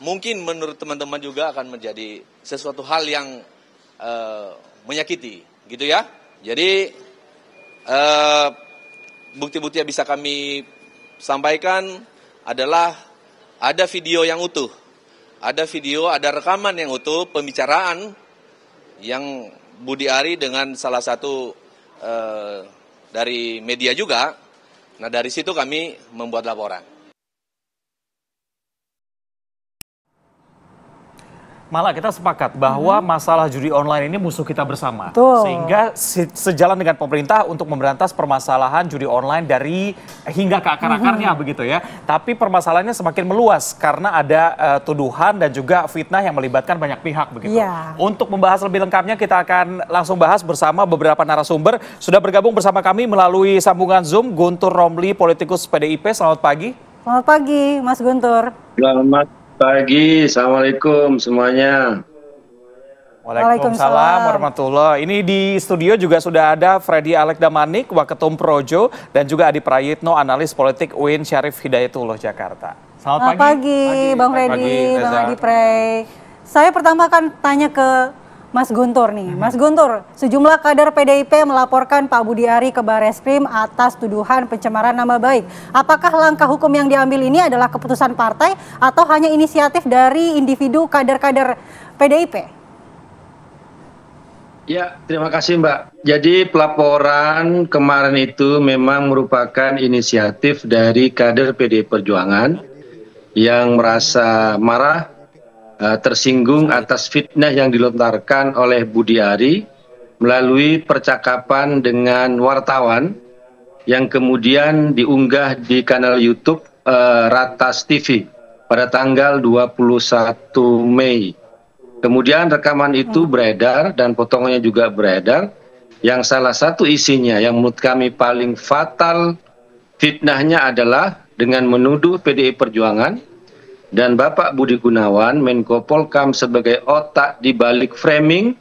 mungkin menurut teman-teman juga akan menjadi sesuatu hal yang menyakiti, gitu ya. Jadi bukti-bukti yang bisa kami sampaikan adalah ada video yang utuh, ada rekaman yang utuh pembicaraan yang Budi Ari dengan salah satu dari media juga. Nah dari situ kami membuat laporan. Malah kita sepakat bahwa masalah judi online ini musuh kita bersama. Betul. Sehingga sejalan dengan pemerintah untuk memberantas permasalahan judi online dari hingga ke akar-akarnya begitu ya. Tapi permasalahannya semakin meluas karena ada tuduhan dan juga fitnah yang melibatkan banyak pihak begitu. Yeah. Untuk membahas lebih lengkapnya kita akan langsung bahas bersama beberapa narasumber. Sudah bergabung bersama kami melalui sambungan Zoom Guntur Romli, politikus PDIP. Selamat pagi. Selamat pagi, Mas Guntur. Selamat pagi, Assalamualaikum semuanya. Waalaikumsalam warahmatullahi. Ini di studio juga sudah ada Freddy Alek Damanik, Waketum Projo, dan juga Adi Prayitno, analis politik UIN Syarif Hidayatullah Jakarta. Selamat pagi. Bang Freddy, Bang Adi Pray. Saya pertama akan tanya ke Mas Guntur nih. Mas Guntur, sejumlah kader PDIP melaporkan Pak Budi Ari ke Bareskrim atas tuduhan pencemaran nama baik. Apakah langkah hukum yang diambil ini adalah keputusan partai atau hanya inisiatif dari individu kader-kader PDIP? Ya, terima kasih Mbak. Jadi pelaporan kemarin itu memang merupakan inisiatif dari kader PDI Perjuangan yang merasa marah, tersinggung atas fitnah yang dilontarkan oleh Budi Ari melalui percakapan dengan wartawan yang kemudian diunggah di kanal YouTube Ratas TV pada tanggal 21 Mei. Kemudian rekaman itu beredar dan potongannya juga beredar yang salah satu isinya yang menurut kami paling fatal fitnahnya adalah dengan menuduh PDI Perjuangan dan Bapak Budi Gunawan, Menko Polkam sebagai otak di balik framing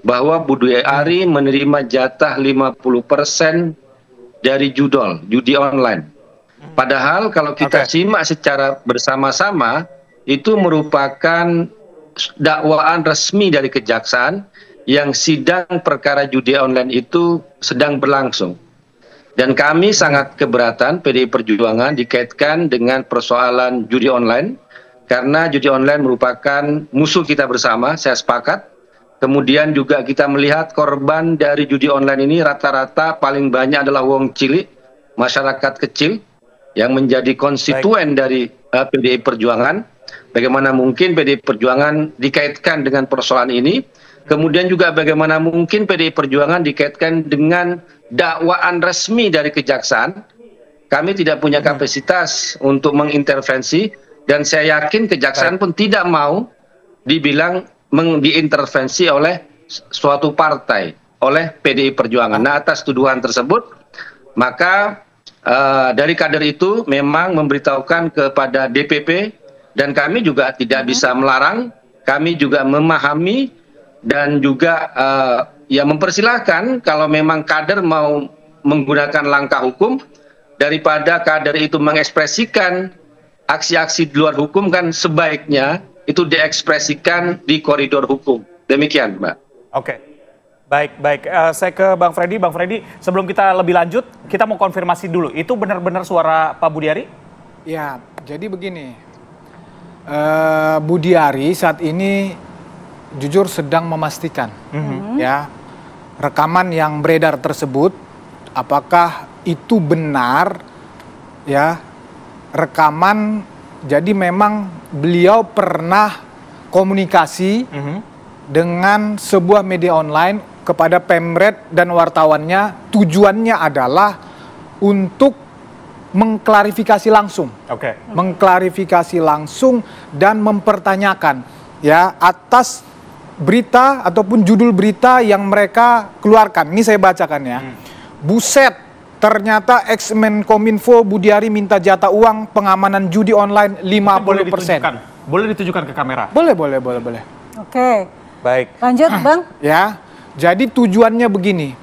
bahwa Budi Ari menerima jatah 50% dari judi online. Padahal kalau kita simak secara bersama-sama, itu merupakan dakwaan resmi dari kejaksaan yang sidang perkara judi online itu sedang berlangsung. Dan kami sangat keberatan PDI Perjuangan dikaitkan dengan persoalan judi online, karena judi online merupakan musuh kita bersama, saya sepakat. Kemudian juga kita melihat korban dari judi online ini rata-rata paling banyak adalah wong cilik, masyarakat kecil yang menjadi konstituen dari PDI Perjuangan. Bagaimana mungkin PDI Perjuangan dikaitkan dengan persoalan ini? Kemudian juga bagaimana mungkin PDI Perjuangan dikaitkan dengan dakwaan resmi dari kejaksaan kami tidak punya kapasitas untuk mengintervensi, dan saya yakin kejaksaan pun tidak mau dibilang diintervensi oleh suatu partai, oleh PDI Perjuangan. Nah, atas tuduhan tersebut, maka dari kader itu memang memberitahukan kepada DPP, dan kami juga tidak bisa melarang, kami juga memahami dan juga ya mempersilahkan kalau memang kader mau menggunakan langkah hukum, daripada kader itu mengekspresikan aksi-aksi di luar hukum, kan sebaiknya itu diekspresikan di koridor hukum. Demikian, Mbak. Oke. Baik. Saya ke Bang Freddy. Bang Freddy, sebelum kita lebih lanjut, kita mau konfirmasi dulu. Itu benar-benar suara Pak Budiari? Ya, jadi begini. Budiari saat ini jujur sedang memastikan ya rekaman yang beredar tersebut, apakah itu benar ya rekaman. Jadi memang beliau pernah komunikasi dengan sebuah media online kepada Pemret dan wartawannya, tujuannya adalah untuk mengklarifikasi langsung, mengklarifikasi langsung dan mempertanyakan ya atas berita ataupun judul berita yang mereka keluarkan. Ini saya bacakan ya. Buset, ternyata ex-Menkominfo Budiari minta jatah uang pengamanan judi online 50%. Boleh ditunjukkan ke kamera? Boleh. Oke. Baik. Lanjut, Bang. Ya, jadi tujuannya begini.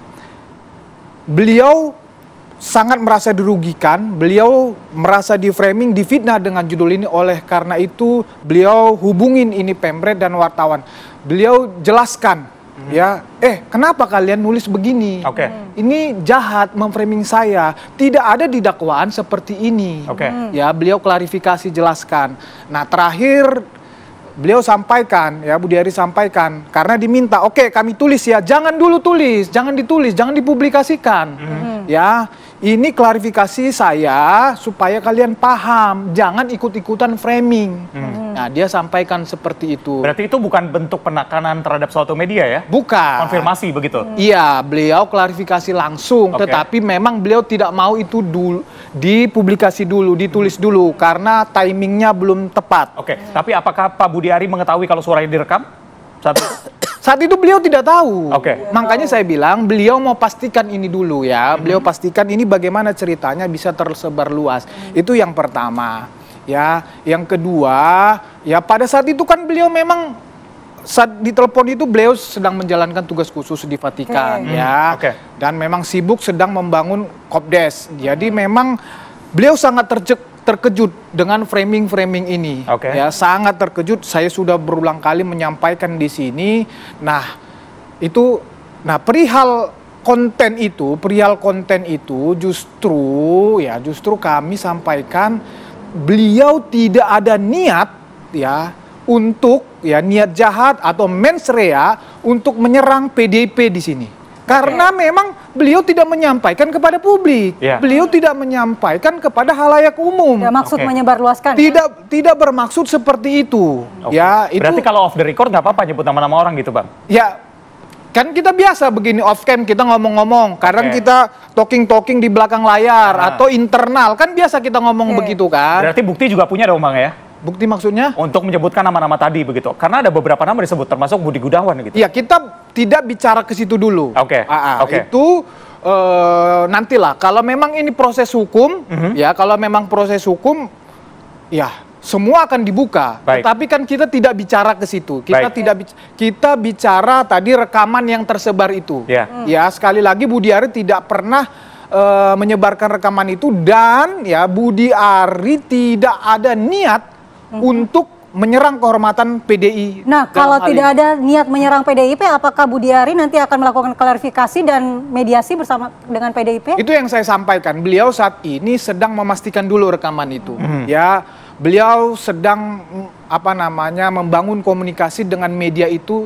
Beliau sangat merasa dirugikan, beliau merasa di-framing, difitnah dengan judul ini. Oleh karena itu, beliau hubungin ini Pemret dan wartawan. Beliau jelaskan, ya, kenapa kalian nulis begini? Ini jahat memframing saya. Tidak ada di dakwaan seperti ini. Ya, beliau klarifikasi, jelaskan. Nah, terakhir beliau sampaikan, ya Budiari sampaikan, karena diminta, kami tulis ya, jangan dulu tulis, jangan ditulis, jangan dipublikasikan. Ya, ini klarifikasi saya supaya kalian paham, jangan ikut-ikutan framing. Nah, dia sampaikan seperti itu. Berarti itu bukan bentuk penekanan terhadap suatu media ya? Bukan. Konfirmasi begitu? Iya, beliau klarifikasi langsung, tetapi memang beliau tidak mau itu dulu dipublikasi dulu, ditulis dulu, karena timingnya belum tepat. Tapi apakah Pak Budiari mengetahui kalau suaranya direkam? Saat itu beliau tidak tahu. Makanya saya bilang beliau mau pastikan ini dulu ya. Beliau pastikan ini bagaimana ceritanya bisa tersebar luas. Itu yang pertama. Ya, yang kedua, ya pada saat itu kan beliau memang saat ditelepon itu beliau sedang menjalankan tugas khusus di Vatikan ya. Dan memang sibuk sedang membangun Kopdes. Jadi memang beliau sangat terkejut dengan framing-framing ini. Ya, sangat terkejut. Saya sudah berulang kali menyampaikan di sini. Nah, itu perihal konten itu justru kami sampaikan beliau tidak ada niat ya untuk niat jahat atau mens rea untuk menyerang PDIP di sini. Karena memang beliau tidak menyampaikan kepada publik, beliau tidak menyampaikan kepada halayak umum. Tidak maksud menyebarluaskan. Tidak bermaksud seperti itu. Ya, itu. Berarti kalau off the record nggak apa-apa nyebut nama-nama orang gitu, Bang? Ya, kan kita biasa begini off cam kita ngomong-ngomong. Kadang kita talking di belakang layar atau internal kan biasa kita ngomong begitu kan. Berarti bukti juga punya dong, Bang ya? Bukti maksudnya? Untuk menyebutkan nama-nama tadi begitu. Karena ada beberapa nama disebut termasuk Budi Gunawan gitu. Ya, kita tidak bicara ke situ dulu. Itu nantilah kalau memang ini proses hukum, ya kalau memang proses hukum ya semua akan dibuka. Tapi kan kita tidak bicara ke situ. Kita bicara tadi rekaman yang tersebar itu. Ya, sekali lagi Budiari tidak pernah menyebarkan rekaman itu, dan ya Budiari tidak ada niat untuk menyerang kehormatan PDI. Nah, kalau tidak ada niat menyerang PDIP, apakah Budiari nanti akan melakukan klarifikasi dan mediasi bersama dengan PDIP? Itu yang saya sampaikan. Beliau saat ini sedang memastikan dulu rekaman itu. Ya, beliau sedang membangun komunikasi dengan media itu,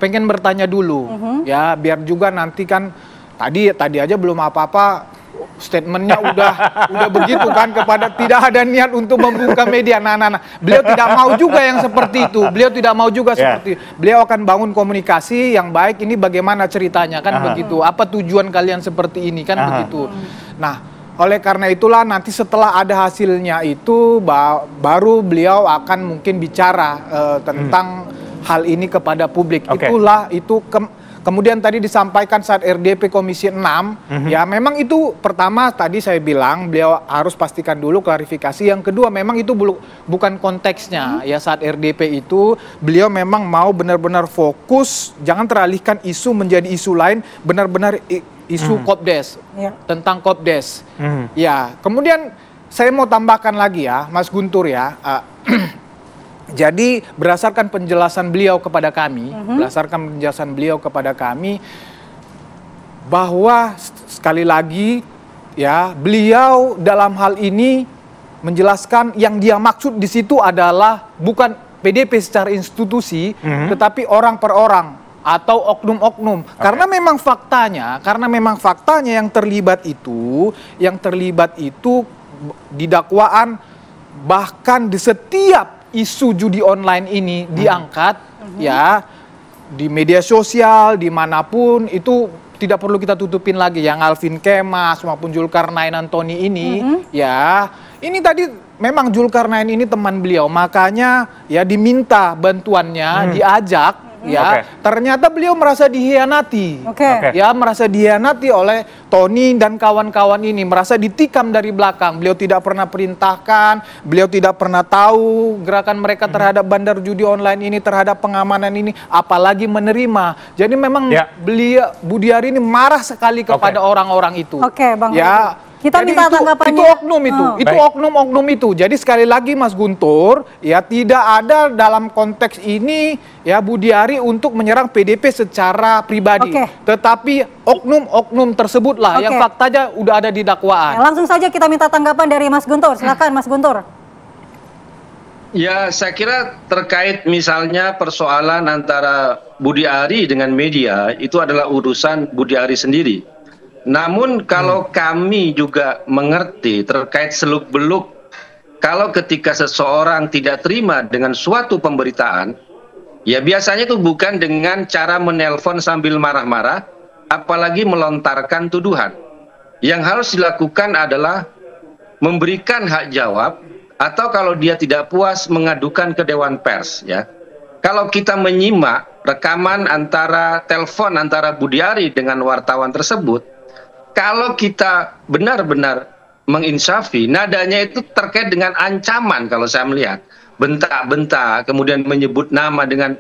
pengen bertanya dulu. Ya, biar juga nanti kan tadi aja belum apa-apa statementnya udah begitu kan, kepada tidak ada niat untuk membuka media. Nah, beliau tidak mau juga yang seperti itu. Beliau tidak mau juga seperti itu. Beliau akan bangun komunikasi yang baik. Ini bagaimana ceritanya kan begitu. Apa tujuan kalian seperti ini kan begitu. Nah, oleh karena itulah nanti setelah ada hasilnya itu baru beliau akan mungkin bicara tentang hal ini kepada publik. Itulah itu kemudian tadi disampaikan saat RDP Komisi 6, ya memang itu pertama tadi saya bilang beliau harus pastikan dulu klarifikasi. Yang kedua memang itu bukan konteksnya. Ya saat RDP itu beliau memang mau benar-benar fokus, jangan teralihkan isu menjadi isu lain, benar-benar isu Kopdes, tentang Kopdes. Ya, kemudian saya mau tambahkan lagi ya, Mas Guntur ya. Jadi berdasarkan penjelasan beliau kepada kami, bahwa sekali lagi ya beliau dalam hal ini menjelaskan yang dia maksud di situ adalah bukan PDP secara institusi, tetapi orang per orang atau oknum-oknum. Karena memang faktanya yang terlibat itu di dakwaan, bahkan di setiap isu judi online ini diangkat ya di media sosial dimanapun, itu tidak perlu kita tutupin lagi yang Alvin Kemas maupun Zulkarnain Antoni ini ya ini tadi memang Zulkarnain ini teman beliau, makanya ya diminta bantuannya, diajak. Ya, ternyata beliau merasa dihianati. Ya, merasa dihianati oleh Tony dan kawan-kawan ini, merasa ditikam dari belakang. Beliau tidak pernah perintahkan, beliau tidak pernah tahu gerakan mereka terhadap bandar judi online ini, terhadap pengamanan ini, apalagi menerima. Jadi memang beliau Budiari ini marah sekali kepada orang-orang itu. Bang. Ya. Kita jadi minta tanggapannya. Itu oknum itu oknum itu. Jadi sekali lagi Mas Guntur, ya tidak ada dalam konteks ini ya Budiari untuk menyerang PDP secara pribadi. Tetapi oknum-oknum tersebutlah yang faktanya udah ada di dakwaan. Langsung saja kita minta tanggapan dari Mas Guntur. Silakan Mas Guntur. Ya, saya kira terkait misalnya persoalan antara Budiari dengan media itu adalah urusan Budiari sendiri. Namun kalau kami juga mengerti terkait seluk-beluk, kalau ketika seseorang tidak terima dengan suatu pemberitaan, ya biasanya itu bukan dengan cara menelpon sambil marah-marah, apalagi melontarkan tuduhan. Yang harus dilakukan adalah memberikan hak jawab, atau kalau dia tidak puas mengadukan ke Dewan Pers. Ya, kalau kita menyimak rekaman antara telepon antara Budiari dengan wartawan tersebut, kalau kita benar-benar menginsafi, nadanya itu terkait dengan ancaman kalau saya melihat. Bentak-bentak, kemudian menyebut nama dengan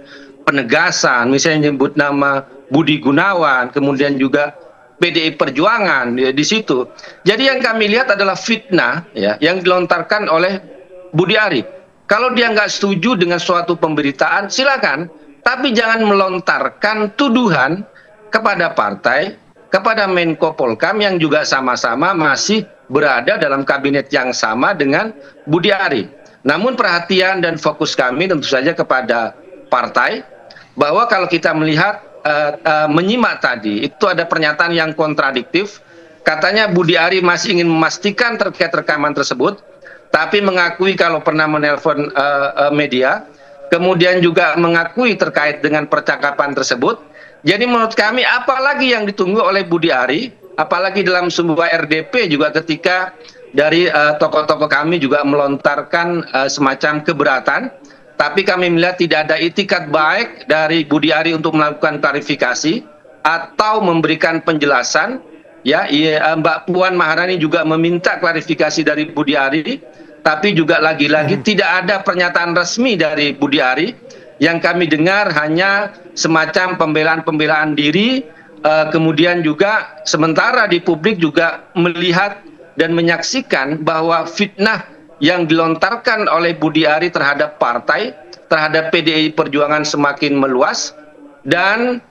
penegasan, misalnya menyebut nama Budi Gunawan, kemudian juga PDI Perjuangan di situ. Jadi yang kami lihat adalah fitnah ya, yang dilontarkan oleh Budiari. Kalau dia nggak setuju dengan suatu pemberitaan, silakan. Tapi jangan melontarkan tuduhan kepada partai, kepada Menko Polkam yang juga sama-sama masih berada dalam kabinet yang sama dengan Budiari. Namun perhatian dan fokus kami tentu saja kepada partai, bahwa kalau kita melihat menyimak tadi, itu ada pernyataan yang kontradiktif. Katanya Budiari masih ingin memastikan terkait rekaman tersebut, tapi mengakui kalau pernah menelpon media, kemudian juga mengakui terkait dengan percakapan tersebut. Jadi menurut kami apalagi yang ditunggu oleh Budiari, apalagi dalam sebuah RDP juga ketika dari tokoh-tokoh kami juga melontarkan semacam keberatan, tapi kami melihat tidak ada itikat baik dari Budiari untuk melakukan klarifikasi atau memberikan penjelasan. Ya, Mbak Puan Maharani juga meminta klarifikasi dari Budiari, tapi juga lagi-lagi tidak ada pernyataan resmi dari Budiari. Yang kami dengar hanya semacam pembelaan-pembelaan diri, kemudian juga sementara di publik juga melihat dan menyaksikan bahwa fitnah yang dilontarkan oleh Budiari terhadap partai, terhadap PDI Perjuangan semakin meluas. Dan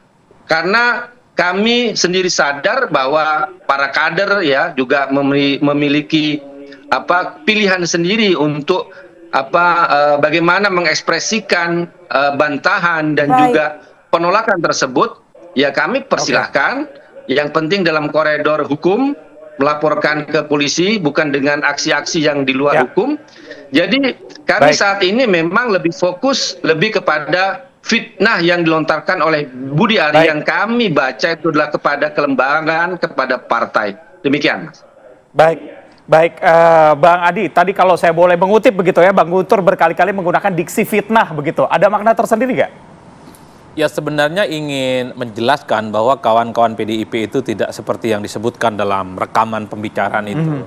karena kami sendiri sadar bahwa para kader ya juga memiliki pilihan sendiri untuk bagaimana mengekspresikan bantahan dan juga penolakan tersebut, ya kami persilahkan. Yang penting dalam koridor hukum, melaporkan ke polisi, bukan dengan aksi-aksi yang di luar hukum. Jadi kami saat ini memang lebih fokus lebih kepada fitnah yang dilontarkan oleh Budiari yang kami baca itu adalah kepada kelembagaan, kepada partai. Demikian, Mas. Baik, Bang Adi, tadi kalau saya boleh mengutip begitu ya, Bang Guntur berkali-kali menggunakan diksi fitnah begitu. Ada makna tersendiri nggak? Ya sebenarnya ingin menjelaskan bahwa kawan-kawan PDIP itu tidak seperti yang disebutkan dalam rekaman pembicaraan itu.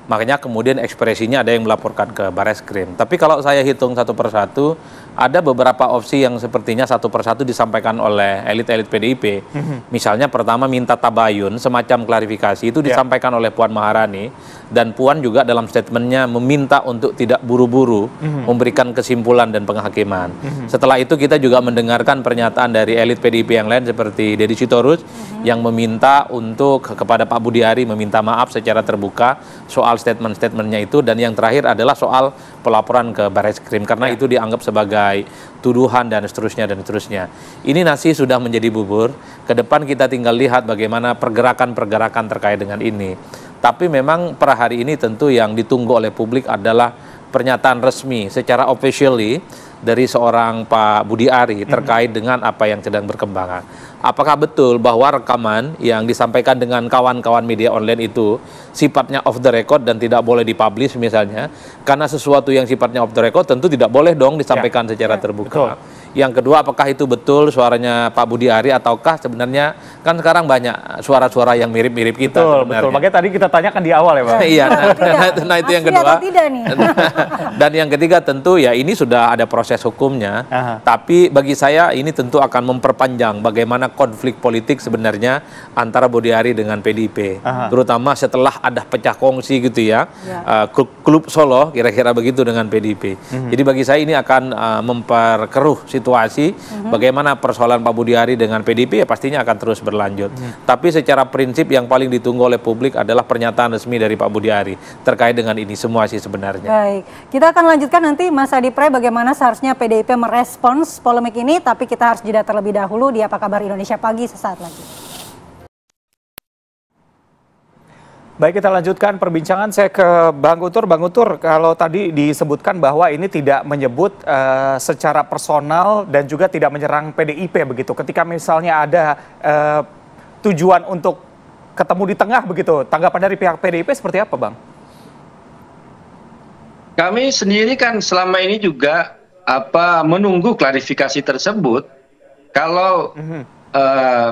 Makanya kemudian ekspresinya ada yang melaporkan ke Bareskrim. Tapi kalau saya hitung satu persatu, ada beberapa opsi yang sepertinya satu persatu disampaikan oleh elit-elit PDIP. Misalnya pertama minta tabayun, semacam klarifikasi, itu disampaikan oleh Puan Maharani. Dan Puan juga dalam statementnya meminta untuk tidak buru-buru memberikan kesimpulan dan penghakiman. Setelah itu kita juga mendengarkan pernyataan dari elit PDIP yang lain seperti Deddy Sitorus yang meminta untuk kepada Pak Budi Ari meminta maaf secara terbuka soal statement-statementnya itu, dan yang terakhir adalah soal pelaporan ke Bareskrim karena itu dianggap sebagai tuduhan dan seterusnya dan seterusnya. Ini nasi sudah menjadi bubur. Ke depan kita tinggal lihat bagaimana pergerakan-pergerakan terkait dengan ini. Tapi memang per hari ini tentu yang ditunggu oleh publik adalah pernyataan resmi secara officially dari seorang Pak Budi Ari terkait dengan apa yang sedang berkembang. Apakah betul bahwa rekaman yang disampaikan dengan kawan-kawan media online itu sifatnya off the record dan tidak boleh dipublish misalnya? Karena sesuatu yang sifatnya off the record tentu tidak boleh dong disampaikan secara terbuka. Yang kedua, apakah itu betul suaranya Pak Budi Ari ataukah sebenarnya kan sekarang banyak suara-suara yang mirip-mirip kita. Betul. Makanya tadi kita tanyakan di awal ya, Pak. Iya, nah itu yang kedua. Dan yang ketiga tentu ya ini sudah ada proses hukumnya. Tapi bagi saya ini tentu akan memperpanjang bagaimana konflik politik sebenarnya antara Budi Ari dengan PDIP. Terutama setelah ada pecah kongsi gitu ya. Klub Solo kira-kira begitu dengan PDIP. Jadi bagi saya ini akan memperkeruh situasi bagaimana persoalan Pak Budi Ari dengan PDIP ya pastinya akan terus berlanjut. Tapi secara prinsip yang paling ditunggu oleh publik adalah pernyataan resmi dari Pak Budi Ari terkait dengan ini semua sih sebenarnya. Baik, kita akan lanjutkan nanti Mas Adi Pray bagaimana seharusnya PDIP merespons polemik ini, tapi kita harus jeda terlebih dahulu di Apa Kabar Indonesia Pagi sesaat lagi. Baik, kita lanjutkan perbincangan. Saya ke Bang Guntur. Bang Guntur, kalau tadi disebutkan bahwa ini tidak menyebut secara personal dan juga tidak menyerang PDIP begitu. Ketika misalnya ada tujuan untuk ketemu di tengah begitu, tanggapan dari pihak PDIP seperti apa, Bang? Kami sendiri kan selama ini juga menunggu klarifikasi tersebut. Kalau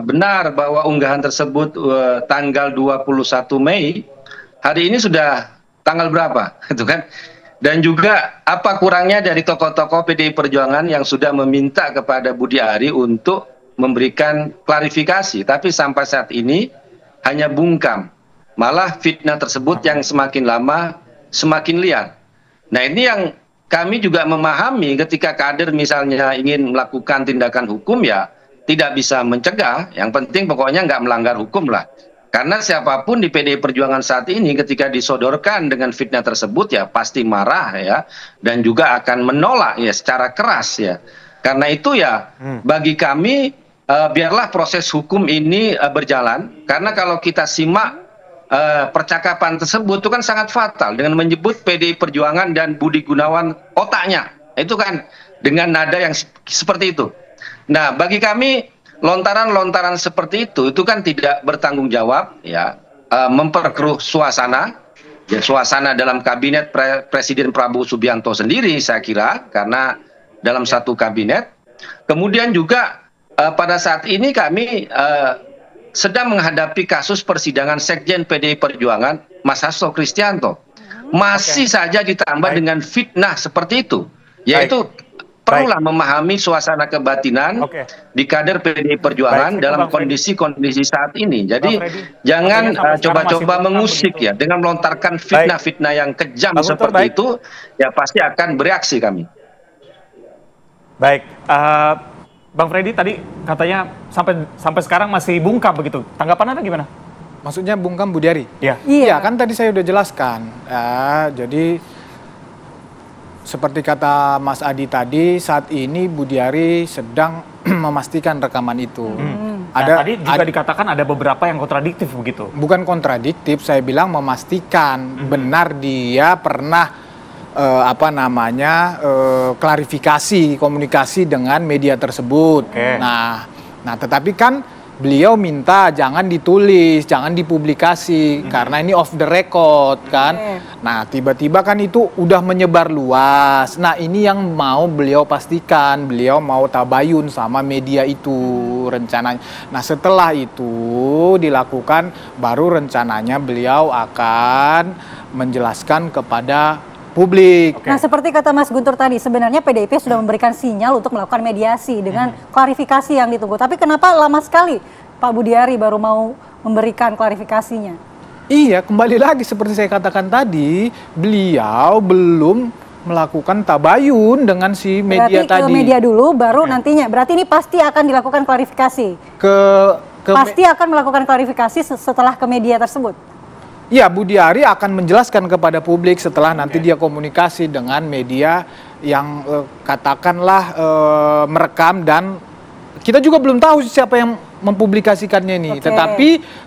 benar bahwa unggahan tersebut tanggal 21 Mei, hari ini sudah tanggal berapa, gitu kan? Dan juga apa kurangnya dari tokoh-tokoh PDI Perjuangan yang sudah meminta kepada Budi Ari untuk memberikan klarifikasi, tapi sampai saat ini hanya bungkam. Malah fitnah tersebut yang semakin lama semakin liar. Nah ini yang kami juga memahami ketika kader misalnya ingin melakukan tindakan hukum ya tidak bisa mencegah, yang penting pokoknya nggak melanggar hukum lah. Karena siapapun di PDI Perjuangan saat ini ketika disodorkan dengan fitnah tersebut ya pasti marah ya, dan juga akan menolak ya secara keras ya. Karena itu ya bagi kami biarlah proses hukum ini berjalan, karena kalau kita simak percakapan tersebut itu kan sangat fatal dengan menyebut PDI Perjuangan dan Budi Gunawan otaknya, itu kan dengan nada yang seperti itu. Nah, bagi kami lontaran-lontaran seperti itu kan tidak bertanggung jawab ya, memperkeruh suasana ya, suasana dalam kabinet Presiden Prabowo Subianto sendiri saya kira, karena dalam satu kabinet. Kemudian juga pada saat ini kami sedang menghadapi kasus persidangan Sekjen PDI Perjuangan Mas Hasto Kristianto, masih saja ditambah dengan fitnah seperti itu, yaitu perlulah memahami suasana kebatinan di kader PDI Perjuangan dalam kondisi-kondisi saat ini. Jadi jangan coba-coba mengusik ya dengan melontarkan fitnah-fitnah yang kejam seperti itu, ya pasti akan bereaksi kami. Baik, Bang Freddy tadi katanya sampai sekarang masih bungkam begitu. Tanggapan Anda gimana? Maksudnya bungkam Budi Ari? Iya, kan tadi saya udah jelaskan. Jadi seperti kata Mas Adi tadi, saat ini Budi Ari sedang memastikan rekaman itu. Tadi juga dikatakan ada beberapa yang kontradiktif begitu. Bukan kontradiktif, saya bilang memastikan benar dia pernah klarifikasi komunikasi dengan media tersebut. Nah, tetapi kan beliau minta jangan ditulis, jangan dipublikasi karena ini off the record kan. Nah, tiba-tiba kan itu udah menyebar luas. Nah, ini yang mau beliau pastikan, beliau mau tabayun sama media itu rencananya. Nah, setelah itu dilakukan baru rencananya beliau akan menjelaskan kepada publik. Nah, seperti kata Mas Guntur tadi, sebenarnya PDIP sudah memberikan sinyal untuk melakukan mediasi dengan klarifikasi yang ditunggu. Tapi kenapa lama sekali Pak Budiari baru mau memberikan klarifikasinya? Iya, kembali lagi seperti saya katakan tadi, beliau belum melakukan tabayun dengan si media berarti tadi. Ke media dulu, baru nantinya. Berarti ini pasti akan dilakukan klarifikasi. Pasti akan melakukan klarifikasi setelah ke media tersebut. Ya, Budiari akan menjelaskan kepada publik setelah nanti dia komunikasi dengan media yang katakanlah merekam, dan kita juga belum tahu siapa yang mempublikasikannya ini.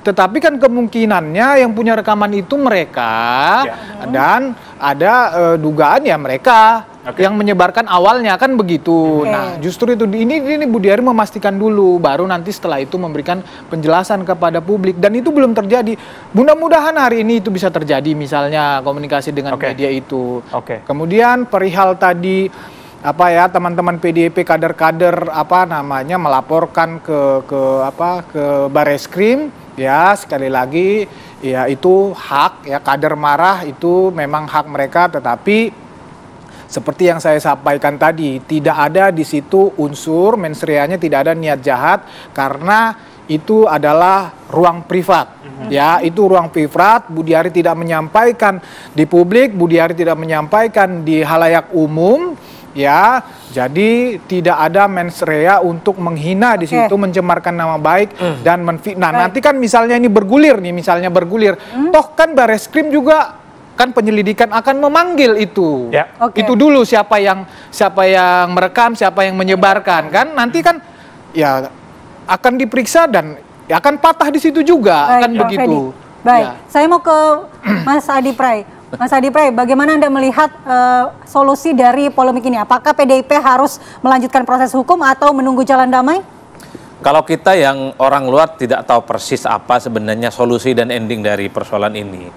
Tetapi kan kemungkinannya yang punya rekaman itu mereka, dan ada dugaan ya mereka yang menyebarkan awalnya kan begitu. Nah, justru itu ini Budiari memastikan dulu, baru nanti setelah itu memberikan penjelasan kepada publik, dan itu belum terjadi. Mudah-mudahan hari ini itu bisa terjadi, misalnya komunikasi dengan media itu. Kemudian perihal tadi teman-teman PDIP kader-kader melaporkan ke Bareskrim, ya sekali lagi ya itu hak ya, kader marah itu memang hak mereka, tetapi seperti yang saya sampaikan tadi, tidak ada di situ unsur mensreanya, tidak ada niat jahat, karena itu adalah ruang privat. Ya, itu ruang privat. Budiari tidak menyampaikan di publik, Budiari tidak menyampaikan di halayak umum. Ya, jadi tidak ada mens rea untuk menghina di situ, mencemarkan nama baik dan menfitnah. Nanti kan misalnya ini bergulir, toh kan Bareskrim juga kan penyelidikan akan memanggil itu. Itu dulu siapa yang merekam, siapa yang menyebarkan, kan nanti kan ya akan diperiksa dan akan patah di situ juga. Kan begitu. Baik, saya mau ke Mas Adi Pray. Mas Adi Pray, bagaimana Anda melihat solusi dari polemik ini? Apakah PDIP harus melanjutkan proses hukum atau menunggu jalan damai? Kalau kita yang orang luar tidak tahu persis apa sebenarnya solusi dan ending dari persoalan ini.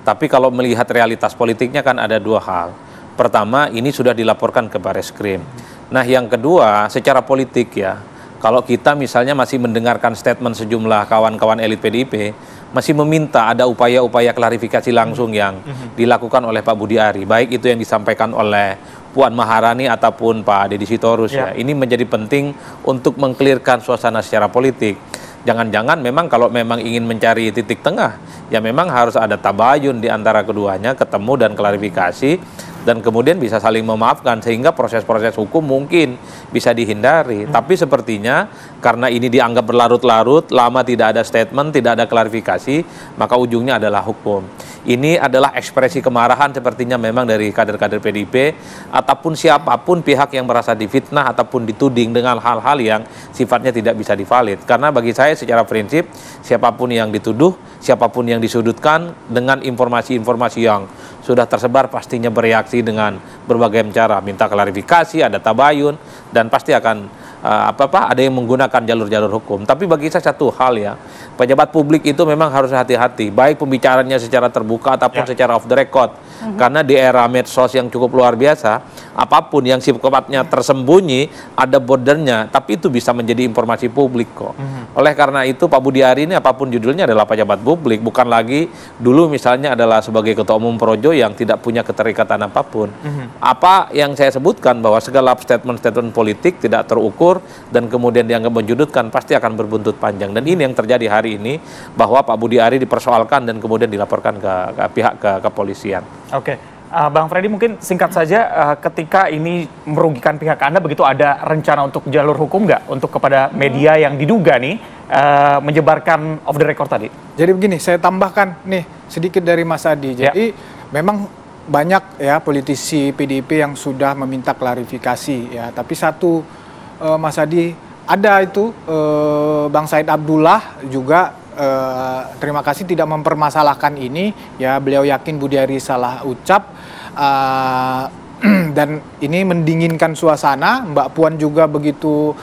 Tapi kalau melihat realitas politiknya kan ada dua hal. Pertama, ini sudah dilaporkan ke Bareskrim. Nah, yang kedua, secara politik ya, kalau kita misalnya masih mendengarkan statement sejumlah kawan-kawan elit PDIP, masih meminta ada upaya-upaya klarifikasi langsung yang dilakukan oleh Pak Budiari, baik itu yang disampaikan oleh Puan Maharani ataupun Pak Deddy Sitorus ya. Ini menjadi penting untuk mengklirkan suasana secara politik. Jangan-jangan memang kalau memang ingin mencari titik tengah, ya memang harus ada tabayun di antara keduanya, ketemu dan klarifikasi, dan kemudian bisa saling memaafkan sehingga proses-proses hukum mungkin bisa dihindari. Tapi sepertinya karena ini dianggap berlarut-larut, lama tidak ada statement, tidak ada klarifikasi, maka ujungnya adalah hukum. Ini adalah ekspresi kemarahan sepertinya memang dari kader-kader PDIP ataupun siapapun pihak yang merasa difitnah ataupun dituding dengan hal-hal yang sifatnya tidak bisa divalid. Karena bagi saya secara prinsip, siapapun yang dituduh, siapapun yang disudutkan dengan informasi-informasi yang sudah tersebar pastinya bereaksi dengan berbagai cara, minta klarifikasi, ada tabayun, dan pasti akan ada yang menggunakan jalur-jalur hukum. Tapi bagi saya satu hal ya, pejabat publik itu memang harus hati-hati, baik pembicaranya secara terbuka ataupun secara off the record. Karena di era medsos yang cukup luar biasa, apapun yang sifatnya tersembunyi, ada bordernya, tapi itu bisa menjadi informasi publik kok. Oleh karena itu Pak Budiari ini apapun judulnya adalah pejabat publik, bukan lagi dulu misalnya adalah sebagai ketua umum Projo yang tidak punya keterikatan apapun. Apa yang saya sebutkan bahwa segala statement-statement politik tidak terukur dan kemudian dianggap menjudutkan pasti akan berbuntut panjang, dan ini yang terjadi hari ini, bahwa Pak Budiari dipersoalkan dan kemudian dilaporkan ke pihak kepolisian. Bang Freddy, mungkin singkat saja, ketika ini merugikan pihak Anda, begitu ada rencana untuk jalur hukum nggak untuk kepada media yang diduga nih menyebarkan off the record tadi? Jadi begini, saya tambahkan nih sedikit dari Mas Adi. Jadi memang banyak ya politisi PDIP yang sudah meminta klarifikasi ya, tapi satu Mas Adi, ada itu Bang Said Abdullah juga terima kasih tidak mempermasalahkan ini ya, beliau yakin Budiari salah ucap dan ini mendinginkan suasana. Mbak Puan juga begitu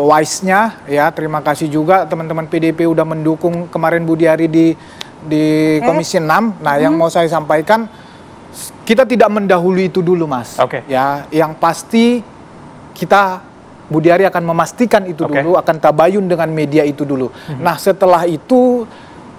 wise-nya ya. Terima kasih juga teman-teman PDIP udah mendukung kemarin Budi Ari di Komisi 6. Nah, yang mau saya sampaikan, kita tidak mendahului itu dulu, Mas. Ya, yang pasti kita Budi Ari akan memastikan itu dulu, akan tabayun dengan media itu dulu. Nah, setelah itu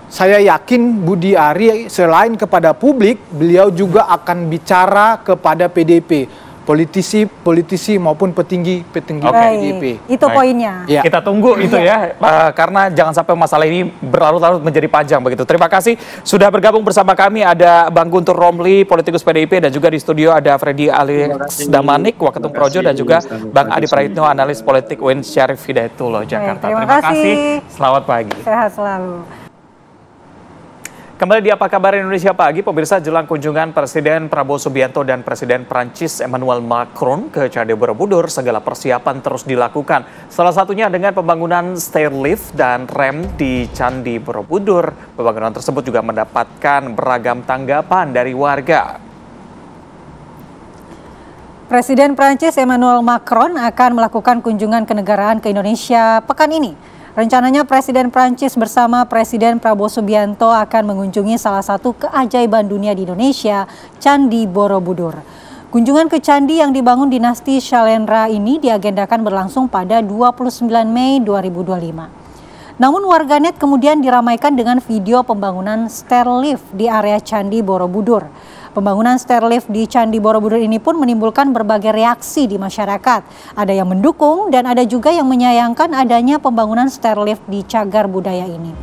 saya yakin Budi Ari selain kepada publik, beliau juga akan bicara kepada PDIP, politisi maupun petinggi PDIP. Itu poinnya. Ya. Kita tunggu itu ya, karena jangan sampai masalah ini berlarut-larut menjadi panjang begitu. Terima kasih sudah bergabung bersama kami. Ada Bang Guntur Romli, politikus PDIP, dan juga di studio ada Freddy Alex Damanik, Waketum Projo, dan juga Bang Adi Praitno, analis politik UIN Syarif Hidayatullah, Jakarta. Terima kasih. Selamat pagi. Sehat selalu. Kembali di Apa Kabar Indonesia Pagi, pemirsa, jelang kunjungan Presiden Prabowo Subianto dan Presiden Prancis Emmanuel Macron ke Candi Borobudur, segala persiapan terus dilakukan. Salah satunya dengan pembangunan stairlift dan rem di Candi Borobudur. Pembangunan tersebut juga mendapatkan beragam tanggapan dari warga. Presiden Prancis Emmanuel Macron akan melakukan kunjungan kenegaraan ke Indonesia pekan ini. Rencananya Presiden Prancis bersama Presiden Prabowo Subianto akan mengunjungi salah satu keajaiban dunia di Indonesia, Candi Borobudur. Kunjungan ke candi yang dibangun dinasti Shalendra ini diagendakan berlangsung pada 29 Mei 2025. Namun warganet kemudian diramaikan dengan video pembangunan stairlift di area Candi Borobudur. Pembangunan stairlift di Candi Borobudur ini pun menimbulkan berbagai reaksi di masyarakat. Ada yang mendukung dan ada juga yang menyayangkan adanya pembangunan stairlift di cagar budaya ini.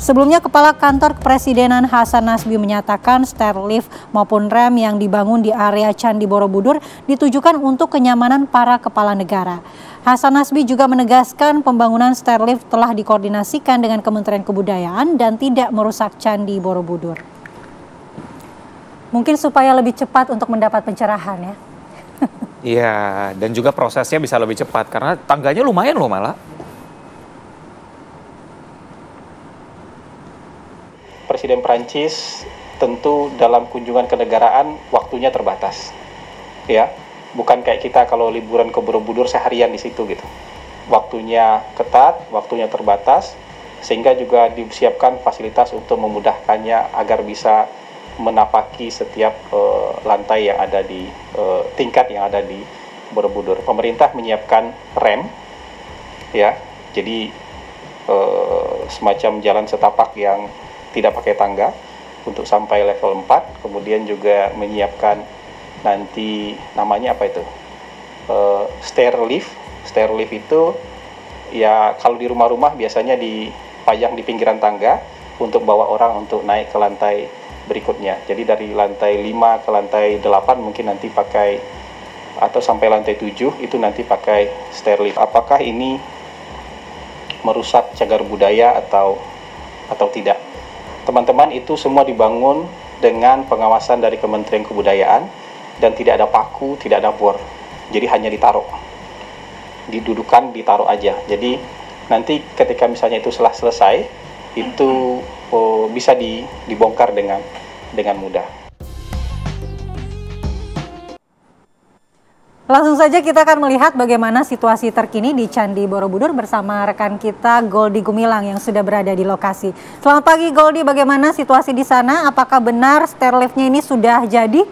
Sebelumnya, Kepala Kantor Kepresidenan Hasan Nasbi menyatakan stairlift maupun rem yang dibangun di area Candi Borobudur ditujukan untuk kenyamanan para kepala negara. Hasan Nasbi juga menegaskan pembangunan stairlift telah dikoordinasikan dengan Kementerian Kebudayaan dan tidak merusak Candi Borobudur. Mungkin supaya lebih cepat untuk mendapat pencerahan ya. Iya, dan juga prosesnya bisa lebih cepat karena tangganya lumayan loh malah. Presiden Prancis tentu dalam kunjungan kenegaraan waktunya terbatas. Ya, bukan kayak kita kalau liburan ke Borobudur seharian di situ gitu. Waktunya ketat, waktunya terbatas, sehingga juga disiapkan fasilitas untuk memudahkannya agar bisa menapaki setiap lantai yang ada di tingkat yang ada di Borobudur. Pemerintah menyiapkan rem, ya, jadi semacam jalan setapak yang tidak pakai tangga untuk sampai level 4. Kemudian juga menyiapkan nanti namanya apa itu, stairlift. Stairlift itu ya kalau di rumah-rumah biasanya dipajang di pinggiran tangga untuk bawa orang untuk naik ke lantai berikutnya. Jadi dari lantai 5 ke lantai 8 mungkin nanti pakai, atau sampai lantai 7 itu nanti pakai stairlift. Apakah ini merusak cagar budaya atau tidak? Teman-teman, itu semua dibangun dengan pengawasan dari Kementerian Kebudayaan dan tidak ada paku, tidak ada bor. Jadi hanya ditaruh. Didudukan, ditaruh aja. Jadi nanti ketika misalnya itu selesai, itu bisa dibongkar dengan mudah. Langsung saja kita akan melihat bagaimana situasi terkini di Candi Borobudur bersama rekan kita Goldi Gumilang yang sudah berada di lokasi. Selamat pagi Goldi, bagaimana situasi di sana? Apakah benar stairliftnya ini sudah jadi?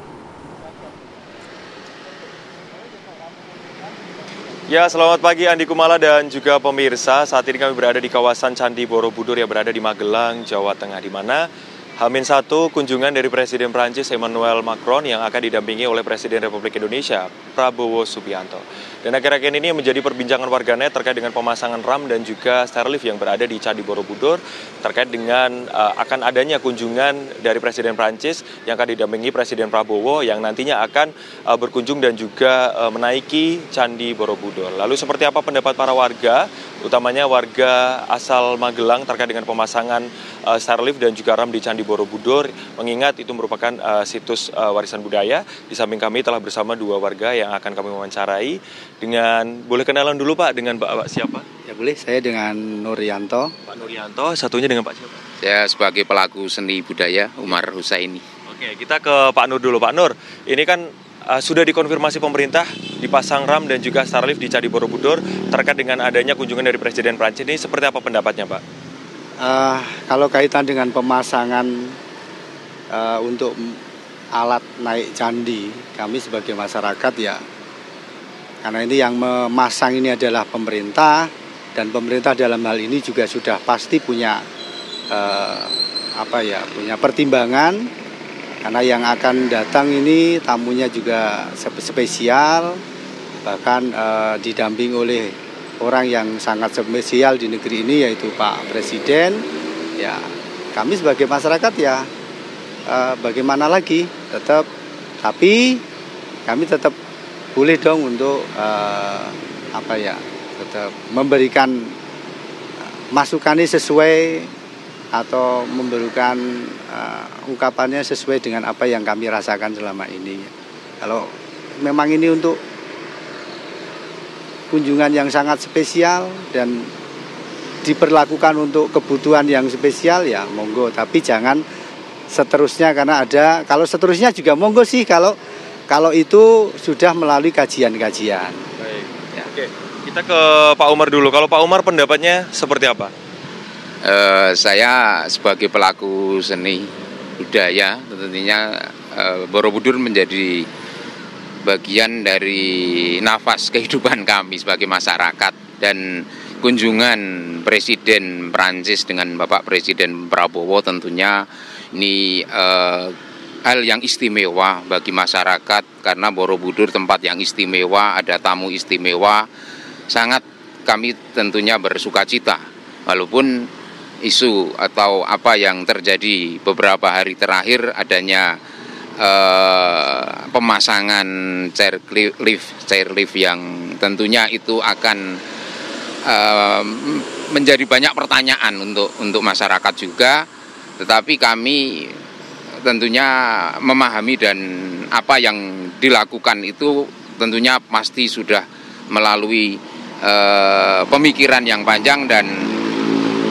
Ya, selamat pagi Andi Kumala dan juga pemirsa. Saat ini kami berada di kawasan Candi Borobudur yang berada di Magelang, Jawa Tengah, di mana H-1 kunjungan dari Presiden Prancis Emmanuel Macron yang akan didampingi oleh Presiden Republik Indonesia Prabowo Subianto. Dan akhir-akhir ini menjadi perbincangan warganet terkait dengan pemasangan ram dan juga stairlift yang berada di Candi Borobudur terkait dengan akan adanya kunjungan dari Presiden Prancis yang akan didampingi Presiden Prabowo yang nantinya akan berkunjung dan juga menaiki Candi Borobudur. Lalu seperti apa pendapat para warga, utamanya warga asal Magelang terkait dengan pemasangan stairlift dan juga ram di Candi Borobudur, mengingat itu merupakan situs warisan budaya. Di samping kami telah bersama dua warga yang akan kami wawancarai. Boleh kenalan dulu Pak, dengan Bapak siapa? Ya boleh, saya dengan Nuryanto. Pak Nuryanto, satunya dengan Pak siapa? Saya sebagai pelaku seni budaya, Umar Husaini. Oke, kita ke Pak Nur dulu. Pak Nur, ini kan sudah dikonfirmasi pemerintah dipasang ram dan juga Starlift di Candi Borobudur terkait dengan adanya kunjungan dari Presiden Prancis ini, seperti apa pendapatnya, Pak? Kalau kaitan dengan pemasangan untuk alat naik candi, kami sebagai masyarakat ya, karena ini yang memasang ini adalah pemerintah, dan pemerintah dalam hal ini juga sudah pasti punya punya pertimbangan, karena yang akan datang ini tamunya juga spesial, bahkan didamping oleh orang yang sangat spesial di negeri ini, yaitu Pak Presiden. Ya, kami sebagai masyarakat ya bagaimana lagi, tapi kami tetap boleh dong untuk tetap memberikan masukannya sesuai atau memberikan ungkapannya sesuai dengan apa yang kami rasakan selama ini. Kalau memang ini untuk kunjungan yang sangat spesial dan diperlakukan untuk kebutuhan yang spesial ya monggo, tapi jangan seterusnya, karena kalau seterusnya juga monggo sih kalau itu sudah melalui kajian-kajian. Baik. Ya. Oke, kita ke Pak Umar dulu. Kalau Pak Umar pendapatnya seperti apa? Saya sebagai pelaku seni budaya tentunya Borobudur menjadi bagian dari nafas kehidupan kami sebagai masyarakat, dan kunjungan Presiden Prancis dengan Bapak Presiden Prabowo tentunya ini hal yang istimewa bagi masyarakat, karena Borobudur tempat yang istimewa, ada tamu istimewa. Sangat kami tentunya bersukacita, walaupun isu atau apa yang terjadi beberapa hari terakhir adanya pemasangan chairlift yang tentunya itu akan menjadi banyak pertanyaan untuk masyarakat juga. Tetapi kami tentunya memahami, dan apa yang dilakukan itu tentunya pasti sudah melalui pemikiran yang panjang, dan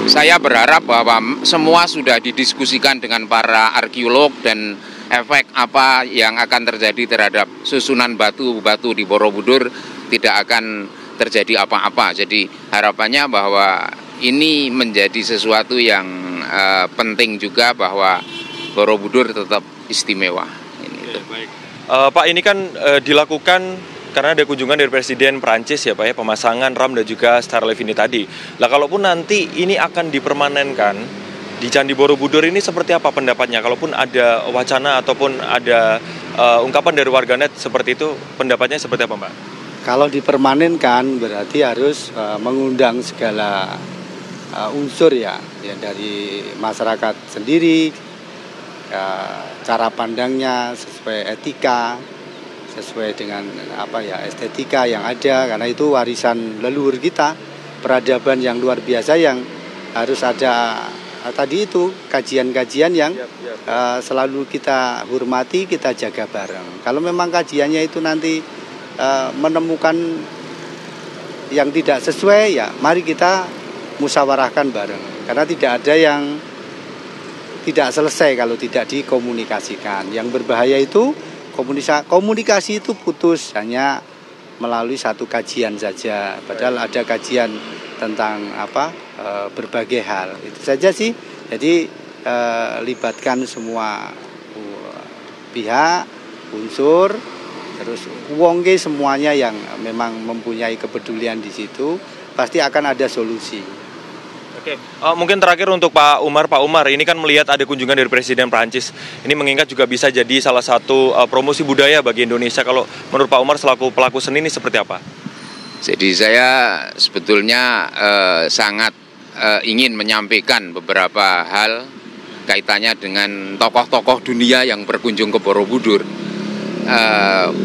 saya berharap bahwa semua sudah didiskusikan dengan para arkeolog, dan efek apa yang akan terjadi terhadap susunan batu-batu di Borobudur tidak akan terjadi apa-apa. Jadi harapannya bahwa ini menjadi sesuatu yang penting juga, bahwa Borobudur tetap istimewa. Oke, baik. Pak, ini kan dilakukan karena ada kunjungan dari Presiden Prancis ya Pak ya, pemasangan ram dan juga Starlift ini tadi. Lah kalaupun nanti ini akan dipermanenkan di Candi Borobudur, ini seperti apa pendapatnya? Kalaupun ada wacana ataupun ada ungkapan dari warganet seperti itu, pendapatnya seperti apa Pak? Kalau dipermanenkan berarti harus mengundang segala unsur ya dari masyarakat sendiri, cara pandangnya sesuai etika, sesuai dengan estetika yang ada, karena itu warisan leluhur kita, peradaban yang luar biasa yang harus ada. Tadi itu kajian-kajian yang selalu kita hormati, kita jaga bareng. Kalau memang kajiannya itu nanti menemukan yang tidak sesuai, ya mari kita musyawarahkan bareng. Karena tidak ada yang tidak selesai kalau tidak dikomunikasikan. Yang berbahaya itu komunikasi itu putus hanya melalui satu kajian saja. Padahal ada kajian tentang berbagai hal. Itu saja sih. Jadi libatkan semua pihak, unsur, terus wongke semuanya yang memang mempunyai kepedulian di situ, pasti akan ada solusi. Oke, mungkin terakhir untuk Pak Umar, ini kan melihat ada kunjungan dari Presiden Prancis. Ini mengingat juga bisa jadi salah satu promosi budaya bagi Indonesia. Kalau menurut Pak Umar selaku pelaku seni ini seperti apa? Jadi saya sebetulnya sangat ingin menyampaikan beberapa hal kaitannya dengan tokoh-tokoh dunia yang berkunjung ke Borobudur.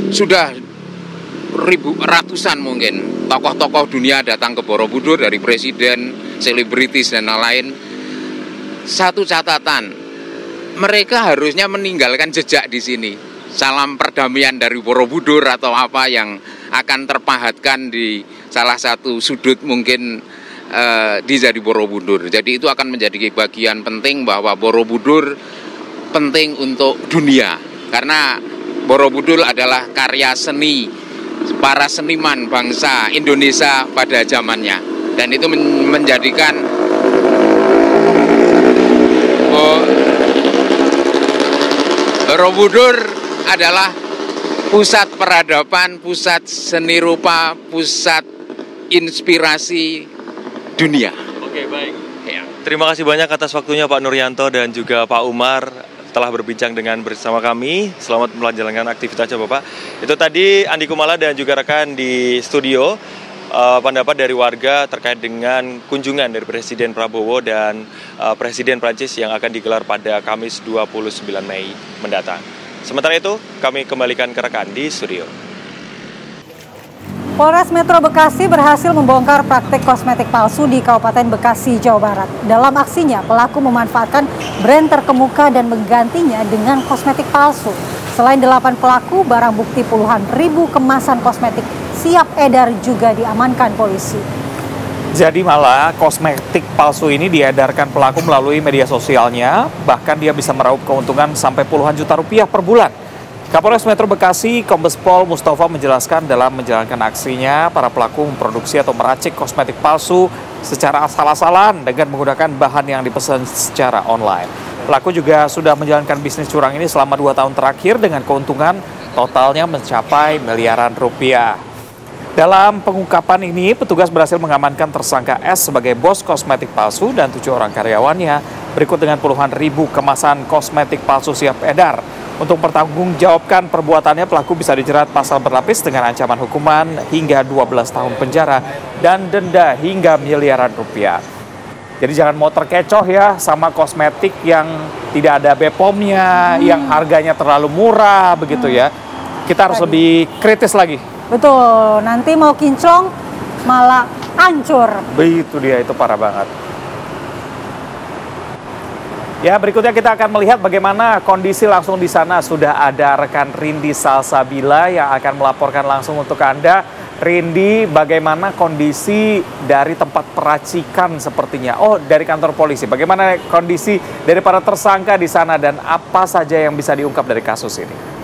Sudah ratusan mungkin tokoh-tokoh dunia datang ke Borobudur, dari presiden, selebritis dan lain-lain. Satu catatan, mereka harusnya meninggalkan jejak di sini. Salam perdamaian dari Borobudur atau apa yang akan terpahatkan di salah satu sudut mungkin di Candi Borobudur. Jadi itu akan menjadi bagian penting bahwa Borobudur penting untuk dunia, karena Borobudur adalah karya seni para seniman bangsa Indonesia pada zamannya. Dan itu menjadikan Borobudur adalah pusat peradaban, pusat seni rupa, pusat inspirasi dunia. Oke, baik. Ya. Terima kasih banyak atas waktunya Pak Nuryanto dan juga Pak Umar telah berbincang bersama kami. Selamat melanjutkan aktivitasnya Bapak. Itu tadi Andi Kumala dan juga rekan di studio pendapat dari warga terkait dengan kunjungan dari Presiden Prabowo dan Presiden Prancis yang akan digelar pada Kamis 29 Mei mendatang. Sementara itu, kami kembalikan ke rekan di studio. Polres Metro Bekasi berhasil membongkar praktik kosmetik palsu di Kabupaten Bekasi, Jawa Barat. Dalam aksinya, pelaku memanfaatkan brand terkemuka dan menggantinya dengan kosmetik palsu. Selain 8 pelaku, barang bukti puluhan ribu kemasan kosmetik siap edar juga diamankan polisi. Jadi malah kosmetik palsu ini diedarkan pelaku melalui media sosialnya, bahkan dia bisa meraup keuntungan sampai puluhan juta rupiah per bulan. Kapolres Metro Bekasi, Kombes Pol Mustafa menjelaskan dalam menjalankan aksinya, para pelaku memproduksi atau meracik kosmetik palsu secara asal-asalan dengan menggunakan bahan yang dipesan secara online. Pelaku juga sudah menjalankan bisnis curang ini selama 2 tahun terakhir dengan keuntungan totalnya mencapai miliaran rupiah. Dalam pengungkapan ini, petugas berhasil mengamankan tersangka S sebagai bos kosmetik palsu dan 7 orang karyawannya, berikut dengan puluhan ribu kemasan kosmetik palsu siap edar. Untuk mempertanggungjawabkan perbuatannya, pelaku bisa dijerat pasal berlapis dengan ancaman hukuman hingga 12 tahun penjara dan denda hingga miliaran rupiah. Jadi jangan mau terkecoh ya sama kosmetik yang tidak ada BPOM-nya, yang harganya terlalu murah begitu ya. Kita harus lebih kritis lagi. Betul, nanti mau kinclong malah hancur. Begitu dia, itu parah banget. Ya, berikutnya kita akan melihat bagaimana kondisi langsung di sana. Sudah ada rekan Rindi Salsabila yang akan melaporkan langsung untuk Anda. Rindi, bagaimana kondisi dari tempat peracikan sepertinya? Oh, dari kantor polisi. Bagaimana kondisi dari para tersangka di sana dan apa saja yang bisa diungkap dari kasus ini?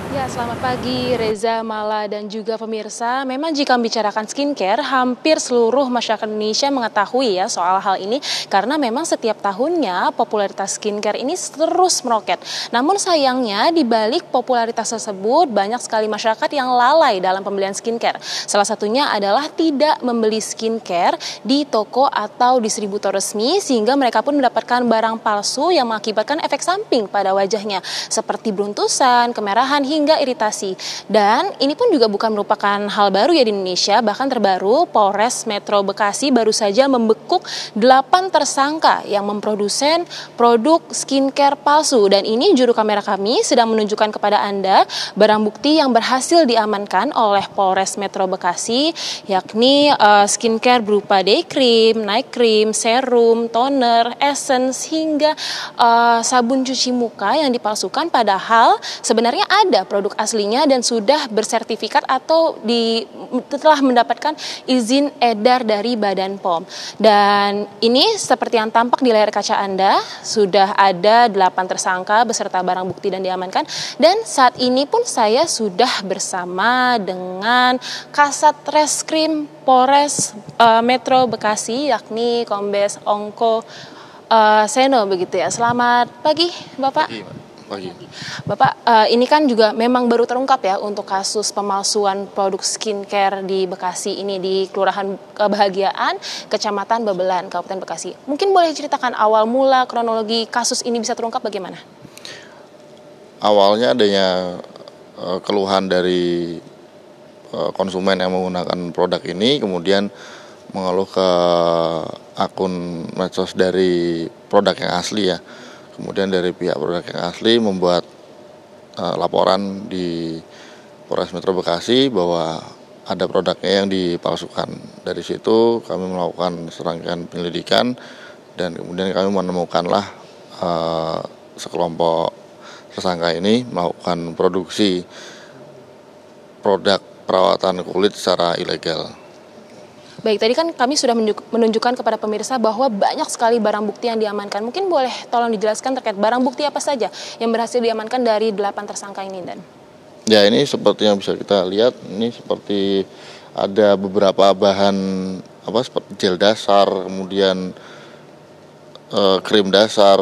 Ya, selamat pagi Reza, Mala, dan juga pemirsa. Memang jika membicarakan skincare, hampir seluruh masyarakat Indonesia mengetahui ya soal hal ini karena memang setiap tahunnya popularitas skincare ini terus meroket. Namun sayangnya di balik popularitas tersebut banyak sekali masyarakat yang lalai dalam pembelian skincare. Salah satunya adalah tidak membeli skincare di toko atau distributor resmi sehingga mereka pun mendapatkan barang palsu yang mengakibatkan efek samping pada wajahnya seperti beruntusan, kemerahan, hingga iritasi. Dan ini pun juga bukan merupakan hal baru ya di Indonesia, bahkan terbaru Polres Metro Bekasi baru saja membekuk 8 tersangka yang memproduksi produk skincare palsu. Dan ini juru kamera kami sedang menunjukkan kepada Anda barang bukti yang berhasil diamankan oleh Polres Metro Bekasi, yakni skincare berupa day cream, night cream, serum, toner, essence, hingga sabun cuci muka yang dipalsukan, padahal sebenarnya ada produk aslinya dan sudah bersertifikat atau telah mendapatkan izin edar dari Badan POM. Dan ini seperti yang tampak di layar kaca Anda, sudah ada 8 tersangka beserta barang bukti dan diamankan. Dan saat ini pun saya sudah bersama dengan Kasat Reskrim Polres Metro Bekasi, yakni Kombes Ongko Seno begitu ya. Selamat pagi Bapak. Pagi. Bapak, ini kan juga memang baru terungkap ya untuk kasus pemalsuan produk skincare di Bekasi ini di Kelurahan Kebahagiaan, Kecamatan Babelan, Kabupaten Bekasi. Mungkin boleh ceritakan awal mula kronologi kasus ini bisa terungkap bagaimana? Awalnya adanya keluhan dari konsumen yang menggunakan produk ini, kemudian mengeluh ke akun medsos dari produk yang asli ya. Kemudian dari pihak produk yang asli membuat laporan di Polres Metro Bekasi bahwa ada produknya yang dipalsukan. Dari situ kami melakukan serangkaian penyelidikan dan kemudian kami menemukanlah sekelompok tersangka ini melakukan produksi produk perawatan kulit secara ilegal. Baik, tadi kan kami sudah menunjukkan kepada pemirsa bahwa banyak sekali barang bukti yang diamankan. Mungkin boleh tolong dijelaskan terkait barang bukti apa saja yang berhasil diamankan dari 8 tersangka ini, Dan? Ya, ini seperti yang bisa kita lihat, ini seperti ada beberapa bahan seperti gel dasar, kemudian krim dasar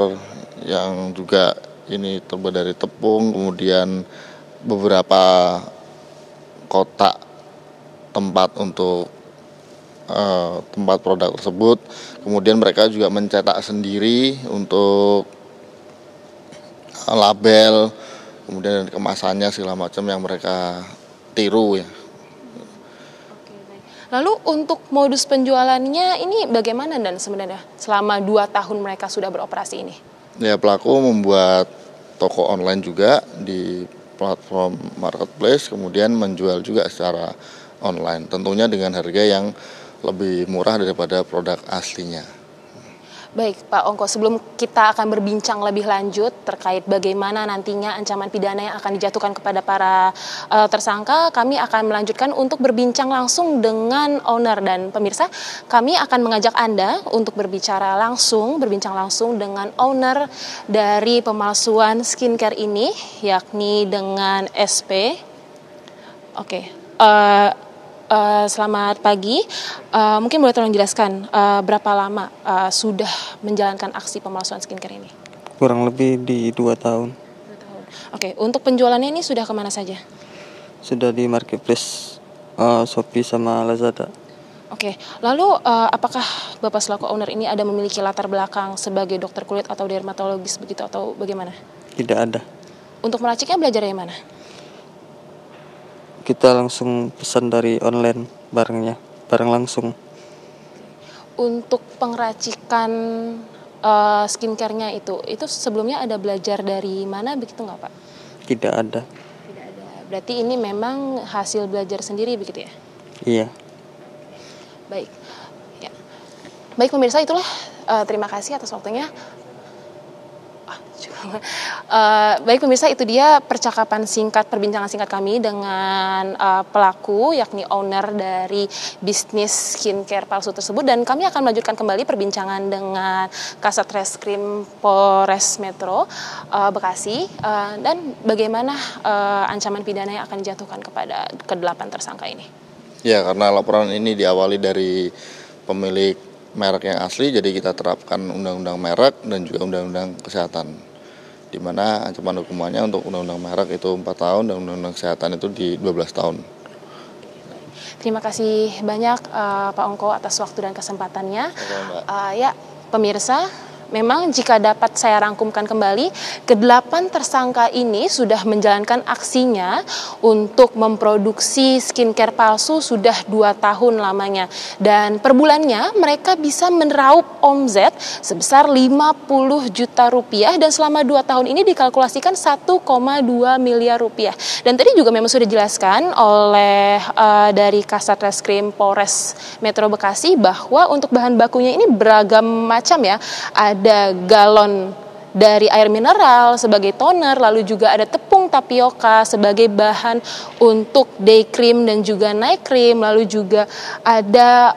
yang juga ini terbuat dari tepung, kemudian beberapa kotak tempat untuk tempat produk tersebut. Kemudian mereka juga mencetak sendiri untuk label, kemudian kemasannya segala macam yang mereka tiru ya. Lalu untuk modus penjualannya ini bagaimana, Dan, sebenarnya selama 2 tahun mereka sudah beroperasi ini? Ya, pelaku membuat toko online juga di platform marketplace, kemudian menjual juga secara online, tentunya dengan harga yang lebih murah daripada produk aslinya. Baik, Pak Ongko, sebelum kita akan berbincang lebih lanjut terkait bagaimana nantinya ancaman pidana yang akan dijatuhkan kepada para tersangka, kami akan melanjutkan untuk berbincang langsung dengan owner. Dan pemirsa, kami akan mengajak Anda untuk berbincang langsung dengan owner dari pemalsuan skincare ini, yakni dengan SP. Selamat pagi, mungkin boleh tolong jelaskan berapa lama sudah menjalankan aksi pemalsuan skincare ini? Kurang lebih di 2 tahun. Oke, untuk penjualannya ini sudah kemana saja? Sudah di marketplace Shopee sama Lazada. Oke, lalu apakah Bapak selaku owner ini ada memiliki latar belakang sebagai dokter kulit atau dermatologis begitu atau bagaimana? Tidak ada. Untuk meraciknya belajar dari mana? Kita langsung pesan dari online barang langsung. Untuk pengracikan skincare-nya itu sebelumnya ada belajar dari mana begitu nggak, Pak? Tidak ada. Tidak ada. Berarti ini memang hasil belajar sendiri begitu ya? Iya. Baik. Ya. Baik pemirsa, itulah terima kasih atas waktunya. Baik pemirsa, itu dia perbincangan singkat kami dengan pelaku, yakni owner dari bisnis skincare palsu tersebut, dan kami akan melanjutkan kembali perbincangan dengan Kasat Reskrim Polres Metro Bekasi dan bagaimana ancaman pidana yang akan dijatuhkan kepada ke-8 tersangka ini. Ya, karena laporan ini diawali dari pemilik merek yang asli, jadi kita terapkan undang-undang merek dan juga undang-undang kesehatan, di mana ancaman hukumannya untuk undang-undang merek itu 4 tahun dan undang-undang kesehatan itu di 12 tahun. Terima kasih banyak Pak Ongko atas waktu dan kesempatannya. Ya, pemirsa, memang jika dapat saya rangkumkan kembali, ke-8 tersangka ini sudah menjalankan aksinya untuk memproduksi skincare palsu sudah 2 tahun lamanya. Dan per bulannya mereka bisa meraup omzet sebesar 50 juta rupiah dan selama 2 tahun ini dikalkulasikan 1,2 miliar rupiah. Dan tadi juga memang sudah dijelaskan oleh dari Kasat Reskrim Polres Metro Bekasi bahwa untuk bahan bakunya ini beragam macam ya. Ada galon dari air mineral sebagai toner, lalu juga ada tepung tapioka sebagai bahan untuk day cream dan juga night cream, lalu juga ada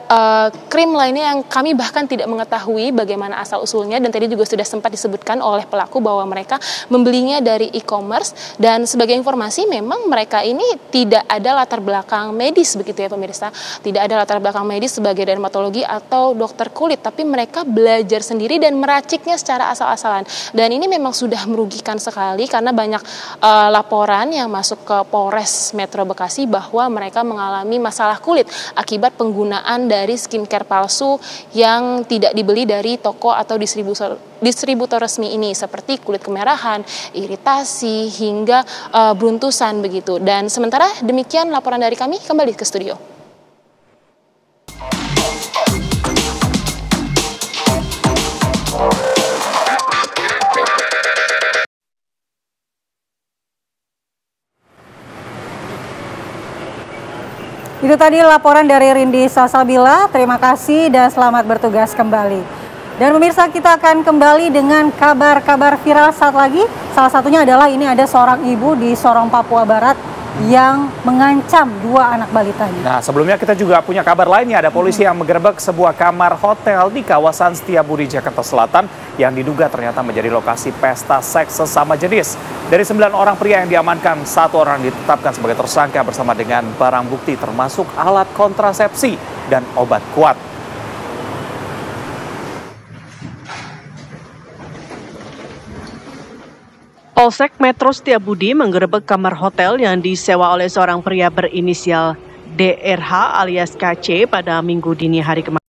krim lainnya yang kami bahkan tidak mengetahui bagaimana asal-usulnya, dan tadi juga sudah sempat disebutkan oleh pelaku bahwa mereka membelinya dari e-commerce. Dan sebagai informasi, memang mereka ini tidak ada latar belakang medis begitu ya pemirsa, tidak ada latar belakang medis sebagai dermatologi atau dokter kulit, tapi mereka belajar sendiri dan meraciknya secara asal-asalan. Dan ini memang sudah merugikan sekali karena banyak laporan yang masuk ke Polres Metro Bekasi bahwa mereka mengalami masalah kulit akibat penggunaan dari skincare palsu yang tidak dibeli dari toko atau distributor resmi ini, seperti kulit kemerahan, iritasi, hingga beruntusan begitu. Dan sementara demikian laporan dari kami, kembali ke studio. Itu tadi laporan dari Rindi Salsabila. Terima kasih dan selamat bertugas kembali. Dan pemirsa, kita akan kembali dengan kabar-kabar viral saat lagi. Salah satunya adalah ini ada seorang ibu di Sorong, Papua Barat yang mengancam 2 anak balitanya. Nah, sebelumnya kita juga punya kabar lainnya. Ada polisi yang menggerebek sebuah kamar hotel di kawasan Setiabudi, Jakarta Selatan yang diduga ternyata menjadi lokasi pesta seks sesama jenis. Dari 9 orang pria yang diamankan, 1 orang ditetapkan sebagai tersangka bersama dengan barang bukti termasuk alat kontrasepsi dan obat kuat. Polsek Metro Setiabudi menggerebek kamar hotel yang disewa oleh seorang pria berinisial DRH alias KC pada Minggu dini hari kemarin.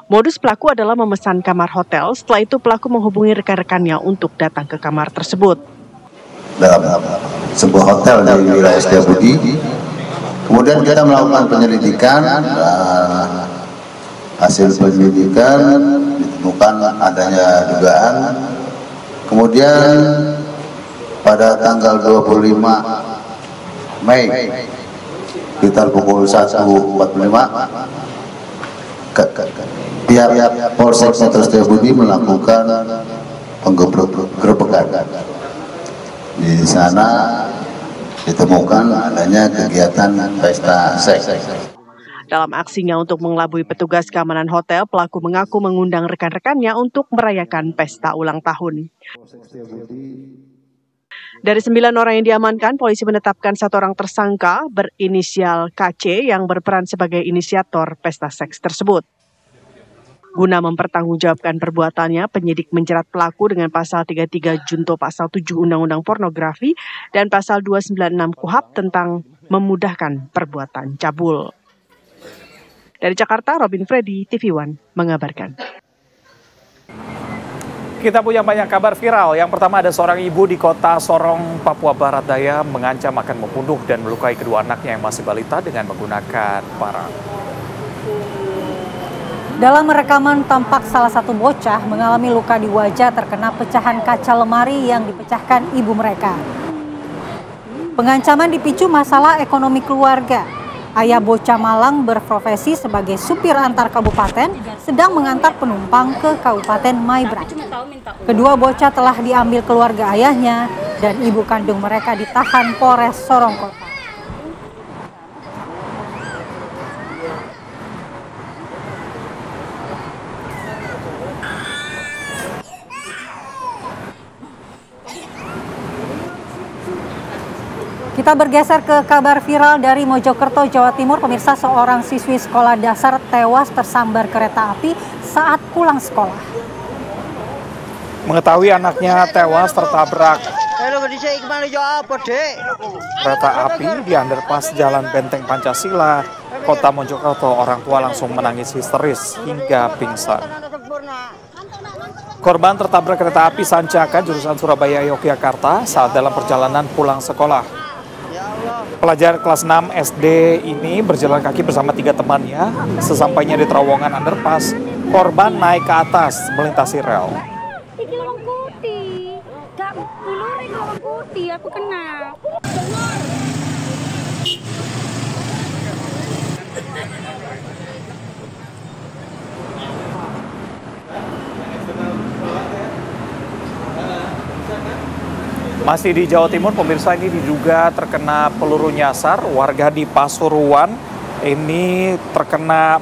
Modus pelaku adalah memesan kamar hotel, setelah itu pelaku menghubungi rekan-rekannya untuk datang ke kamar tersebut. Dalam sebuah hotel di wilayah Setiabudi, kemudian kita melakukan penyelidikan, hasil penyelidikan ditemukan adanya dugaan. Kemudian pada tanggal 25 Mei sekitar pukul 1.45 pihak Polsek Metro Setiabudi melakukan penggerebekan. Di sana ditemukan adanya kegiatan pesta seks. Dalam aksinya untuk mengelabui petugas keamanan hotel, pelaku mengaku mengundang rekan-rekannya untuk merayakan pesta ulang tahun. Dari 9 orang yang diamankan, polisi menetapkan 1 orang tersangka berinisial KC yang berperan sebagai inisiator pesta seks tersebut. Guna mempertanggungjawabkan perbuatannya, penyidik menjerat pelaku dengan pasal 33 junto pasal 7 Undang-Undang Pornografi dan pasal 296 KUHP tentang memudahkan perbuatan cabul. Dari Jakarta, Robin Freddy, TV One, mengabarkan. Kita punya banyak kabar viral. Yang pertama, ada seorang ibu di kota Sorong, Papua Barat Daya mengancam akan membunuh dan melukai kedua anaknya yang masih balita dengan menggunakan parang. Dalam rekaman tampak salah satu bocah mengalami luka di wajah terkena pecahan kaca lemari yang dipecahkan ibu mereka. Pengancaman dipicu masalah ekonomi keluarga. Ayah bocah Malang berprofesi sebagai supir antar kabupaten sedang mengantar penumpang ke Kabupaten Maibrat. Kedua bocah telah diambil keluarga ayahnya dan ibu kandung mereka ditahan Polres Sorong Kota. Kita bergeser ke kabar viral dari Mojokerto, Jawa Timur. Pemirsa, seorang siswi sekolah dasar tewas tersambar kereta api saat pulang sekolah. Mengetahui anaknya tewas tertabrak kereta api di underpass Jalan Benteng Pancasila, Kota Mojokerto, orang tua langsung menangis histeris hingga pingsan. Korban tertabrak kereta api Sancaka jurusan Surabaya Yogyakarta saat dalam perjalanan pulang sekolah. Pelajar kelas 6 SD ini berjalan kaki bersama 3 temannya. Sesampainya di terowongan underpass, korban naik ke atas melintasi rel. Aku kenal. Masih di Jawa Timur, pemirsa, ini diduga terkena peluru nyasar. Warga di Pasuruan ini terkena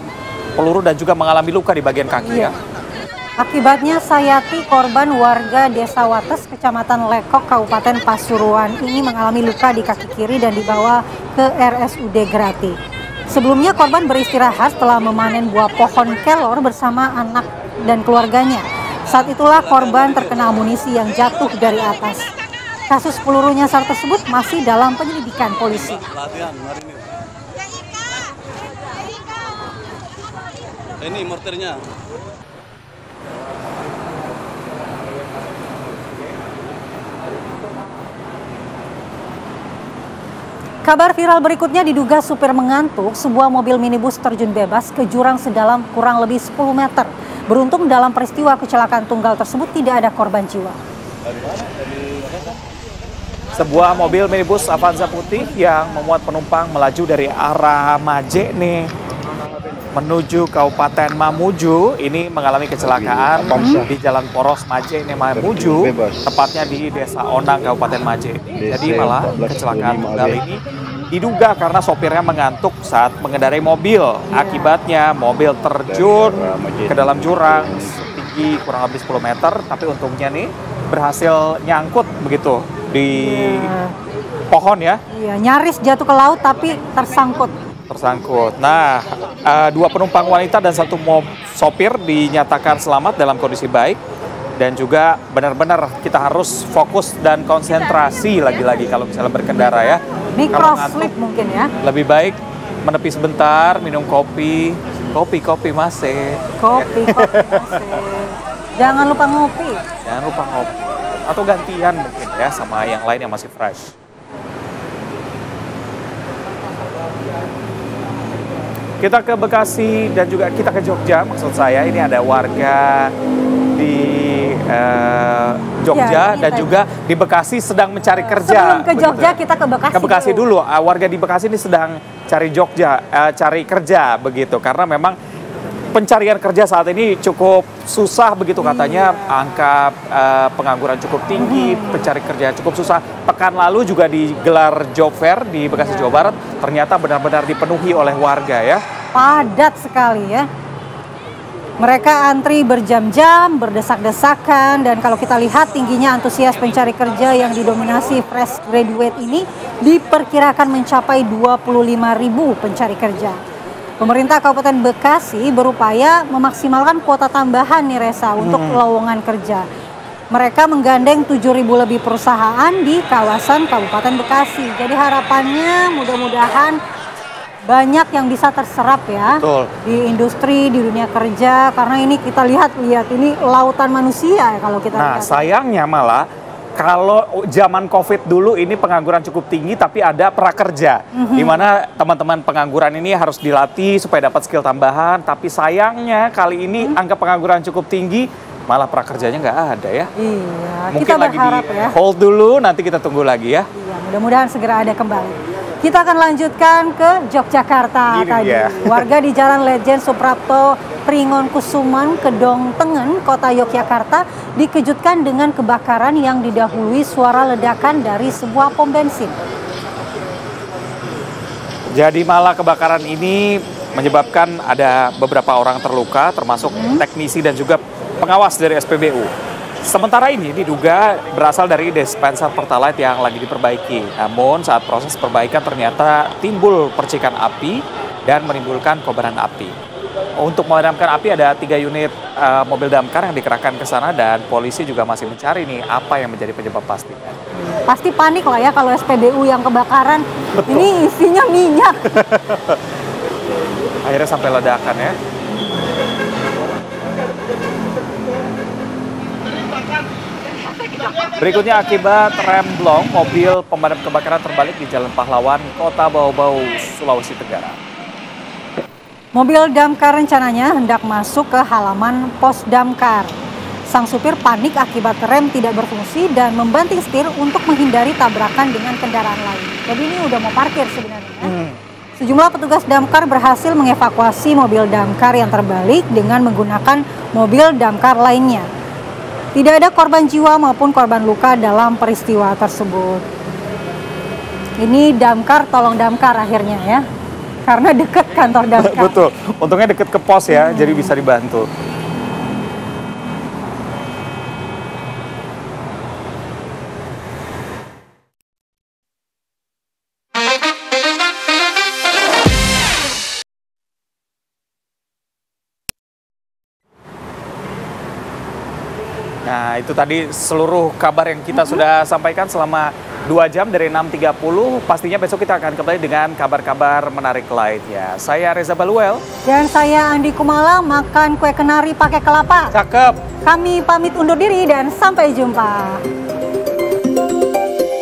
peluru dan juga mengalami luka di bagian kaki ya. Akibatnya Sayati, korban warga Desa Wates, Kecamatan Lekok, Kabupaten Pasuruan ini mengalami luka di kaki kiri dan dibawa ke RSUD Grati. Sebelumnya korban beristirahat setelah memanen buah pohon kelor bersama anak dan keluarganya. Saat itulah korban terkena amunisi yang jatuh dari atas. Kasus peluru nyasar tersebut masih dalam penyelidikan polisi. Ini mortirnya. Kabar viral berikutnya diduga supir mengantuk, sebuah mobil minibus terjun bebas ke jurang sedalam kurang lebih 10 meter. Beruntung dalam peristiwa kecelakaan tunggal tersebut tidak ada korban jiwa. Sebuah mobil minibus Avanza putih yang memuat penumpang melaju dari arah Majene menuju Kabupaten Mamuju ini mengalami kecelakaan di Jalan Poros Maje ini Mamuju, tepatnya di Desa Onang Kabupaten Maje. Jadi malah kecelakaan tunggal ini diduga karena sopirnya mengantuk saat mengendarai mobil. Akibatnya mobil terjun ke dalam jurang setinggi kurang lebih 10 meter, tapi untungnya nih berhasil nyangkut begitu di pohon ya. Iya, nyaris jatuh ke laut tapi tersangkut. Nah, 2 penumpang wanita dan 1 sopir dinyatakan selamat dalam kondisi baik. Dan juga benar-benar kita harus fokus dan konsentrasi lagi-lagi kalau misalnya berkendara ya. Microslip mungkin ya. Lebih baik menepi sebentar, minum kopi masih. Kopi masih. Jangan lupa ngopi. Atau gantian mungkin ya sama yang lain yang masih fresh. Kita ke Bekasi dan juga kita ke Jogja, maksud saya ini ada warga di Jogja dan juga di Bekasi sedang mencari kerja. Sebelum ke Jogja kita ke Bekasi. Ke Bekasi dulu. Warga di Bekasi ini sedang cari kerja begitu karena memang pencarian kerja saat ini cukup susah begitu katanya, angka pengangguran cukup tinggi, pencari kerja cukup susah. Pekan lalu juga digelar job fair di Bekasi, Jawa Barat, ternyata benar-benar dipenuhi oleh warga ya. Padat sekali ya. Mereka antri berjam-jam, berdesak-desakan, dan kalau kita lihat tingginya antusias pencari kerja yang didominasi fresh graduate ini diperkirakan mencapai 25.000 pencari kerja. Pemerintah Kabupaten Bekasi berupaya memaksimalkan kuota tambahan nih Reza untuk lowongan kerja. Mereka menggandeng 7.000 lebih perusahaan di kawasan Kabupaten Bekasi. Jadi harapannya mudah-mudahan banyak yang bisa terserap ya. Betul. Di industri, di dunia kerja, karena ini kita lihat ini lautan manusia ya kalau kita lihat. Sayangnya malah kalau zaman COVID dulu ini pengangguran cukup tinggi tapi ada prakerja, di mana teman-teman pengangguran ini harus dilatih supaya dapat skill tambahan. Tapi sayangnya kali ini angka pengangguran cukup tinggi, malah prakerjanya nggak ada ya. Iya, mungkin kita lagi berharap di ya. Hold dulu, nanti kita tunggu lagi ya. Iya, mudah-mudahan segera ada kembali. Kita akan lanjutkan ke Yogyakarta tadi. Warga di Jalan Lejen Suprapto Pringon Kusuman, Kedong Tengen, Kota Yogyakarta dikejutkan dengan kebakaran yang didahului suara ledakan dari sebuah pom bensin. Jadi malah kebakaran ini menyebabkan ada beberapa orang terluka, termasuk teknisi dan juga pengawas dari SPBU. Sementara ini diduga berasal dari dispenser Pertalite yang lagi diperbaiki. Namun saat proses perbaikan ternyata timbul percikan api dan menimbulkan kobaran api. Untuk memadamkan api ada 3 unit mobil damkar yang dikerahkan ke sana dan polisi juga masih mencari nih apa yang menjadi penyebab pastinya. Pasti panik lah ya kalau SPBU yang kebakaran. Betul. Ini isinya minyak. Akhirnya sampai ledakan ya. Berikutnya akibat remblong, mobil pemadam kebakaran terbalik di Jalan Pahlawan, Kota Bau-Bau, Sulawesi Tenggara. Mobil damkar rencananya hendak masuk ke halaman pos damkar. Sang supir panik akibat rem tidak berfungsi dan membanting setir untuk menghindari tabrakan dengan kendaraan lain. Jadi ini udah mau parkir sebenarnya. Sejumlah petugas damkar berhasil mengevakuasi mobil damkar yang terbalik dengan menggunakan mobil damkar lainnya. Tidak ada korban jiwa maupun korban luka dalam peristiwa tersebut. Ini damkar tolong damkar akhirnya ya. Karena dekat kantor damkar. Betul, untungnya dekat ke pos ya, jadi bisa dibantu. Nah, itu tadi seluruh kabar yang kita sudah sampaikan selama 2 jam dari 6.30. Pastinya besok kita akan kembali dengan kabar-kabar menarik lainnya. Saya Reza Baluel. Dan saya Andi Kumala, makan kue kenari pakai kelapa. Cakep. Kami pamit undur diri dan sampai jumpa.